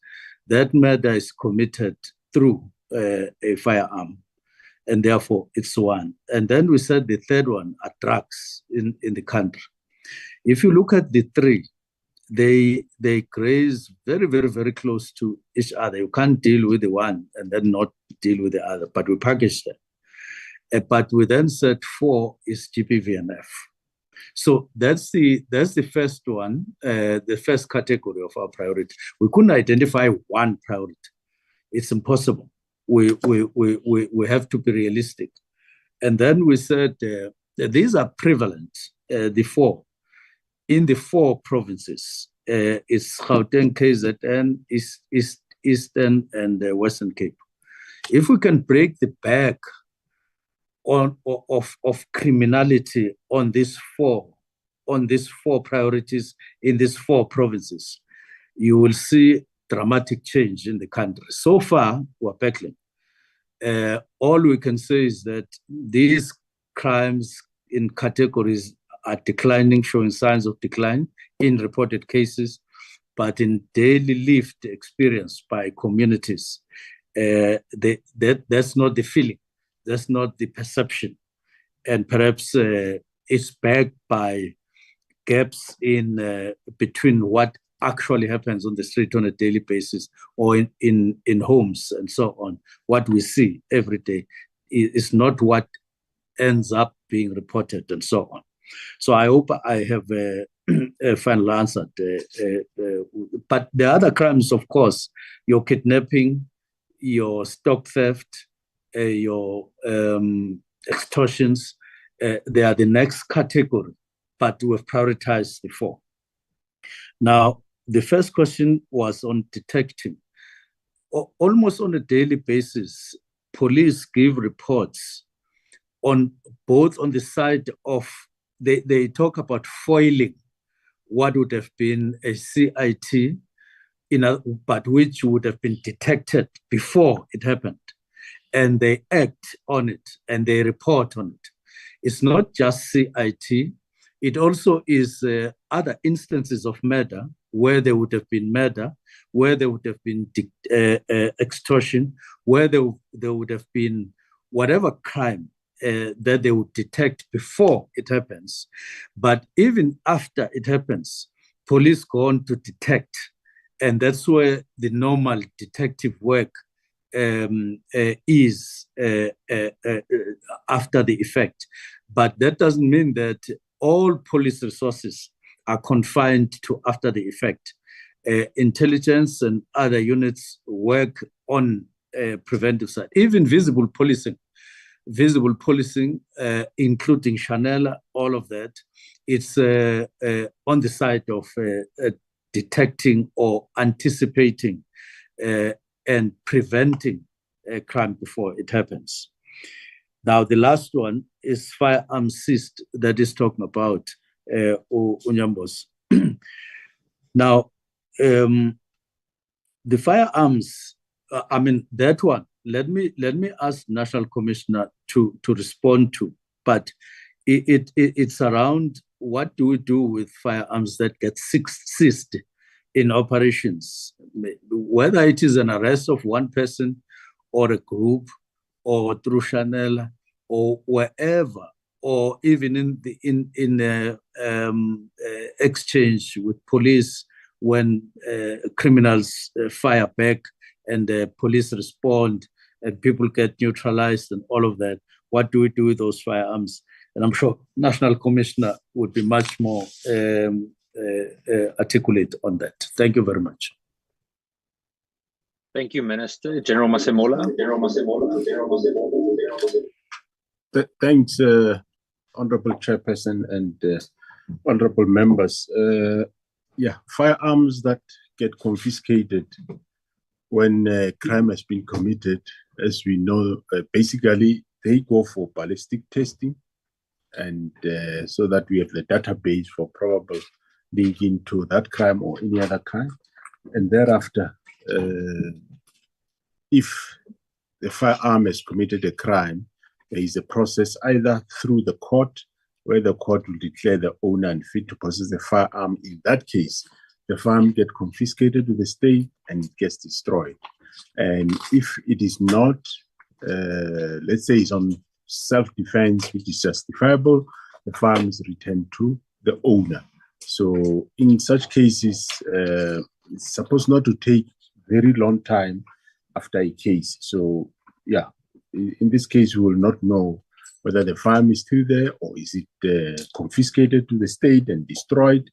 that murder is committed through a firearm, and therefore it's one. And then we said the third one are drugs in the country. If you look at the 3, they graze very, very, very close to each other. You can't deal with the one and then not deal with the other, but we package them. But we then said 4 is GPVNF. So that's the first one, the first category of our priority. We couldn't identify one priority. It's impossible. We have to be realistic. And then we said these are prevalent, the 4. In the 4 provinces, it's Gauteng, KZN, Eastern, and Western Cape. If we can break the back of criminality on these 4 priorities in these 4 provinces, you will see dramatic change in the country. So far, we're battling. All we can say is that these crimes in categories are declining, showing signs of decline in reported cases, but in daily lived experience by communities, that's not the feeling. That's not the perception. and perhaps it's backed by gaps in between what actually happens on the street on a daily basis or in homes and so on. What we see every day is not what ends up being reported and so on. So I hope I have a final answer. But the other crimes, of course, your kidnapping, your stock theft, your extortions, they are the next category, but we've prioritized the four. Now, the first question was on detecting. Almost on a daily basis, police give reports on both on the side of, they talk about foiling what would have been a CIT, but which would have been detected before it happened. And they act on it and they report on it. It's not just CIT, it also is other instances of murder where there would have been murder, where there would have been extortion, where there would have been whatever crime that they would detect before it happens. But even after it happens, police go on to detect. And that's where the normal detective work is after the effect. But that doesn't mean that all police resources are confined to after the effect. Intelligence and other units work on preventive side, even visible policing, including Chanel, all of that. It's on the side of detecting or anticipating and preventing crime before it happens. Now, the last one is firearms seized that is talking about Unyambos. Now, the firearms, I mean, that one, let me ask National Commissioner to respond to, but it's around what do we do with firearms that get seized in operations, whether it is an arrest of one person or a group or through Chanel or wherever, or even in exchange with police when criminals fire back and police respond and people get neutralized and all of that. What do we do with those firearms? And I'm sure National Commissioner would be much more articulate on that. Thank you very much. Thank you, Minister. General Masemola. Thanks, Honorable Chairperson and honorable members. Yeah, firearms that get confiscated when crime has been committed, as we know, basically they go for ballistic testing, and so that we have the database for probable linking to that crime or any other crime. And thereafter, if the firearm has committed a crime, there is a process either through the court, where the court will declare the owner unfit to possess the firearm. In that case, the firearm gets confiscated to the state and it gets destroyed. And if it is not, let's say it's on self-defense, which is justifiable, the firearm is returned to the owner. So in such cases, it's supposed not to take very long time after a case. So yeah, in this case, we will not know whether the firearm is still there or is it confiscated to the state and destroyed,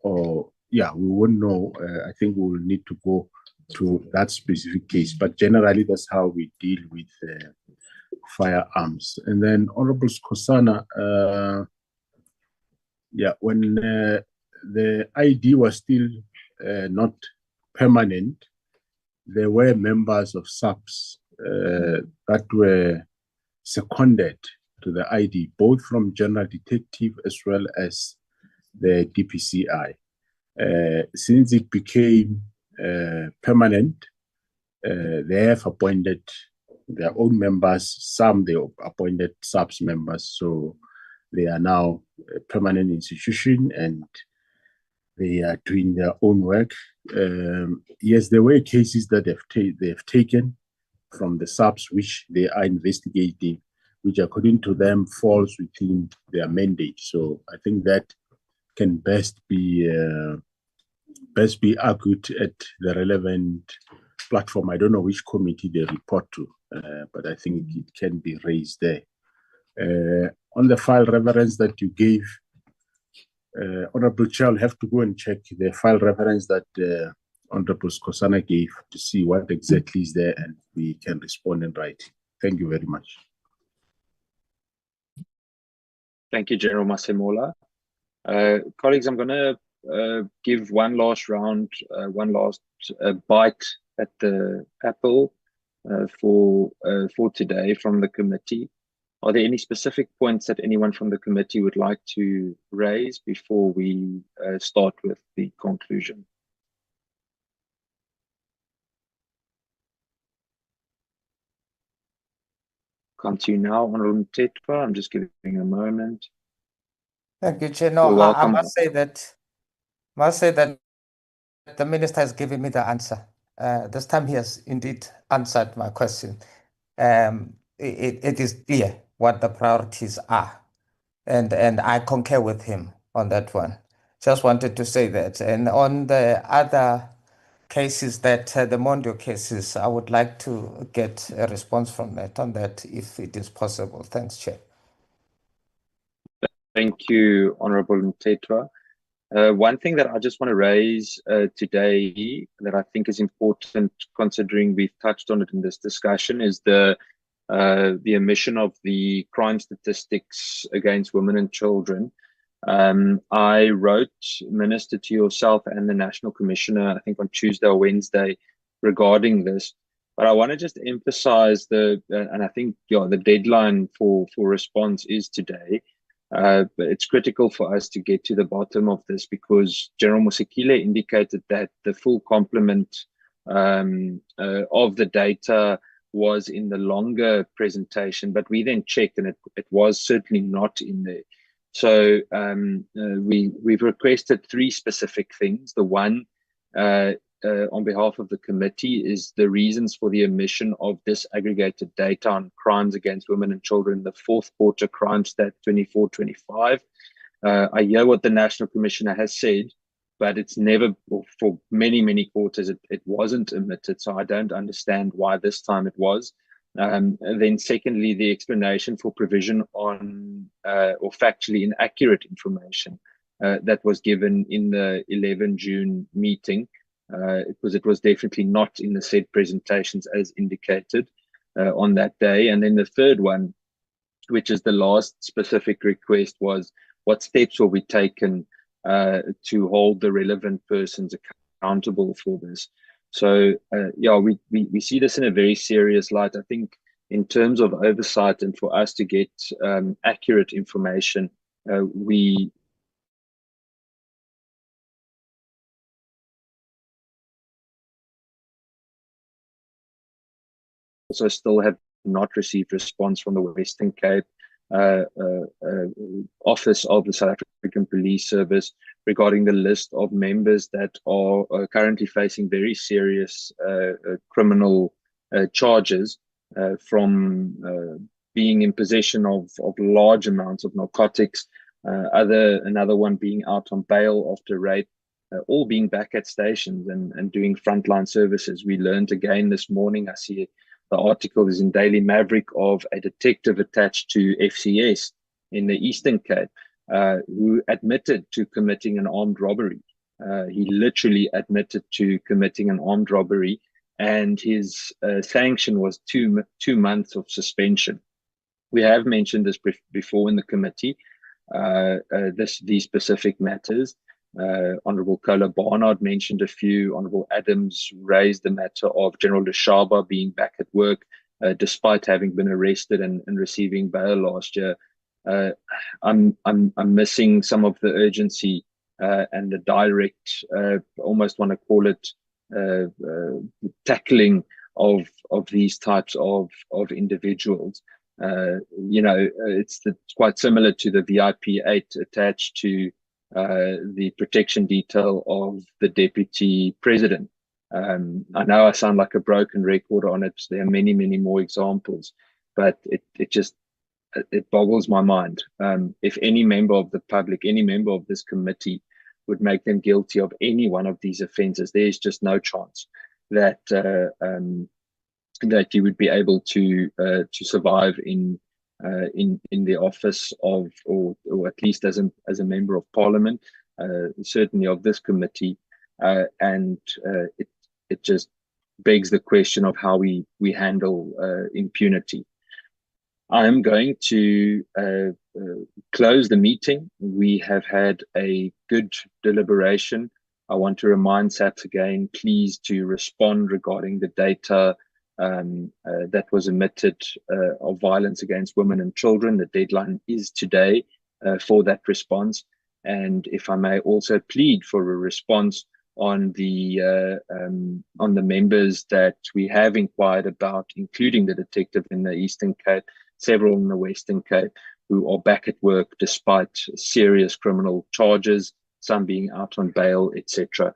or yeah, we won't know. I think we will need to go to that specific case, but generally that's how we deal with firearms. And then Honorable Skosana, yeah, when the ID was still not permanent, there were members of SAPS that were seconded to the ID, both from General Detective as well as the DPCI. Since it became permanent, they have appointed their own members. Some they appointed SAPS members, so they are now a permanent institution and they are doing their own work. Yes, there were cases that they've taken from the SAPS, which they are investigating, which according to them falls within their mandate. So I think that can best be argued at the relevant platform. I don't know which committee they report to, but I think it can be raised there. On the file reference that you gave, Honorable Chair, I'll have to go and check the file reference that Honorable Skosana gave to see what exactly is there, and we can respond in writing. Thank you very much. Thank you, General Masemola. Colleagues, I'm going to give one last round, one last bite at the apple for today from the committee. Are there any specific points that anyone from the committee would like to raise before we start with the conclusion? Come to you now, Honorable Mtetwa. I'm just giving a moment. Thank you, Chair. No, I must say that the minister has given me the answer. This time he has indeed answered my question. It is clear what the priorities are, and I concur with him on that one. Just wanted to say that. And on the other cases, that the Mondio cases, I would like to get a response from that on that if it is possible. Thanks, Chair. Thank you, Honorable Mtetwa. One thing that I just want to raise today that I think is important, considering we've touched on it in this discussion, is the omission of the crime statistics against women and children. I wrote, Minister, to yourself and the National Commissioner, I think on Tuesday or Wednesday, regarding this. But I want to just emphasize and I think the deadline for response is today. But it's critical for us to get to the bottom of this, because General Musekile indicated that the full complement of the data was in the longer presentation, but we then checked and it was certainly not in there. So we've requested three specific things. The one, on behalf of the committee, is the reasons for the omission of disaggregated data on crimes against women and children in the fourth quarter crime stat 24-25. I hear what the National Commissioner has said, but it's never, for many quarters, it wasn't omitted. So I don't understand why this time it was. And then secondly, the explanation for provision on or factually inaccurate information that was given in the 11 June meeting, because it was definitely not in the said presentations as indicated on that day. And then the third one, which is the last specific request, was what steps will be taken to hold the relevant persons accountable for this. So we see this in a very serious light. I think in terms of oversight and for us to get accurate information, we also still have not received response from the Western Cape Office of the South African Police Service regarding the list of members that are currently facing very serious criminal charges from being in possession of large amounts of narcotics, another one being out on bail after rape, all being back at stations and doing frontline services. We learned again this morning, I see the article is in Daily Maverick, of a detective attached to FCS in the Eastern Cape who admitted to committing an armed robbery. He literally admitted to committing an armed robbery, and his sanction was two months of suspension. We have mentioned this before in the committee, these specific matters. Honorable Kola Barnard mentioned a few. Honorable Adams raised the matter of General Leshaba being back at work despite having been arrested and receiving bail last year. I'm missing some of the urgency and the direct, almost want to call it tackling of these types of individuals. It's quite similar to the VIP 8 attached to the protection detail of the Deputy President. I know I sound like a broken record on it. There are many more examples, but it just it boggles my mind. If any member of the public, any member of this committee would make them guilty of any one of these offences, there's just no chance that that you would be able to survive in the office of, or at least as a member of parliament, certainly of this committee, and it just begs the question of how we handle impunity. I'm going to close the meeting. We have had a good deliberation. I want to remind SAPS again, please to respond regarding the data that was emitted of violence against women and children. The deadline is today for that response. And if I may also plead for a response on the members that we have inquired about, including the detective in the Eastern Cape, several in the Western Cape, who are back at work despite serious criminal charges, some being out on bail, etc.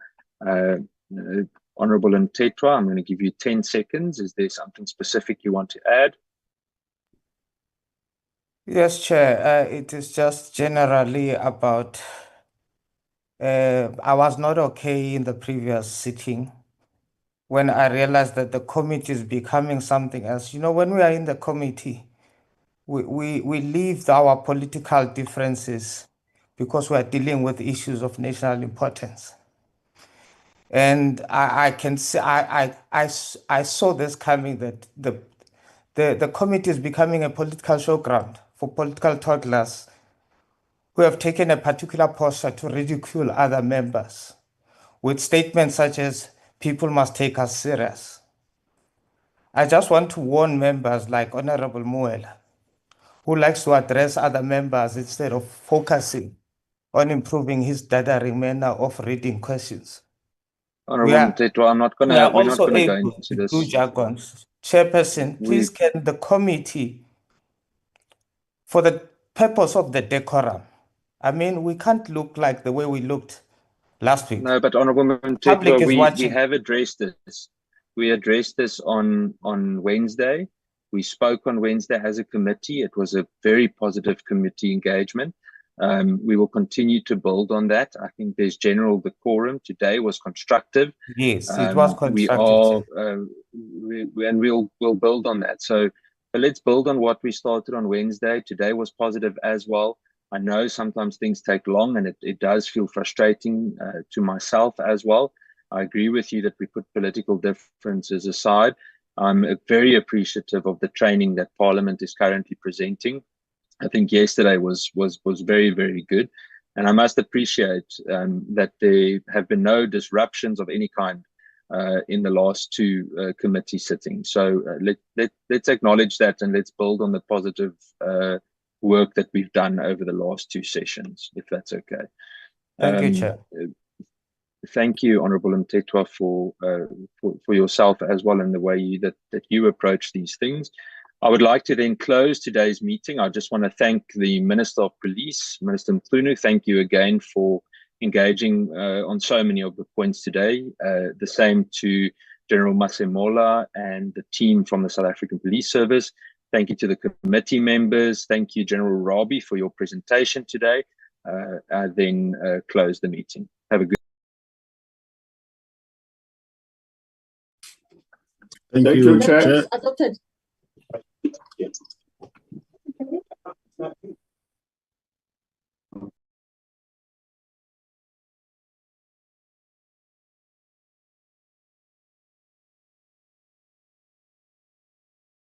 Honourable Ntetwa, I'm going to give you 10 seconds. Is there something specific you want to add? Yes, Chair. It is just generally about, I was not okay in the previous sitting when I realized that the committee is becoming something else. You know, when we are in the committee, we leave our political differences because we are dealing with issues of national importance. And I can say, I saw this coming, that the committee is becoming a political showground for political toddlers who have taken a particular posture to ridicule other members with statements such as, people must take us serious. I just want to warn members like Honorable Muela, who likes to address other members instead of focusing on improving his dithering manner of reading questions. Honourable Ntetwa, we're not going to go into this. Do jargons. Chairperson, please can the committee, for the purpose of the decorum, I mean, we can't look like the way we looked last week. No, but Honourable Ntetwa, we have addressed this. We addressed this on Wednesday. We spoke on Wednesday as a committee. It was a very positive committee engagement. We will continue to build on that. I think there's general decorum. Today was constructive. Yes, it was constructive. And we'll build on that. So let's build on what we started on Wednesday. Today was positive as well. I know sometimes things take long, and it does feel frustrating to myself as well. I agree with you that we put political differences aside. I'm very appreciative of the training that Parliament is currently presenting. I think yesterday was very, very good. And I must appreciate that there have been no disruptions of any kind in the last two committee sittings. So let's acknowledge that, and let's build on the positive work that we've done over the last two sessions, if that's okay. Thank you, Chair. Thank you, Honourable Ntetwa, for yourself as well, and the way that you approach these things. I would like to then close today's meeting. I just want to thank the Minister of Police, Minister Mkhunu. Thank you again for engaging on so many of the points today. The same to General Masemola and the team from the South African Police Service. Thank you to the committee members. Thank you, General Rabi, for your presentation today. I then close the meeting. Have a good Thank you, Chair. Adopted. Yes.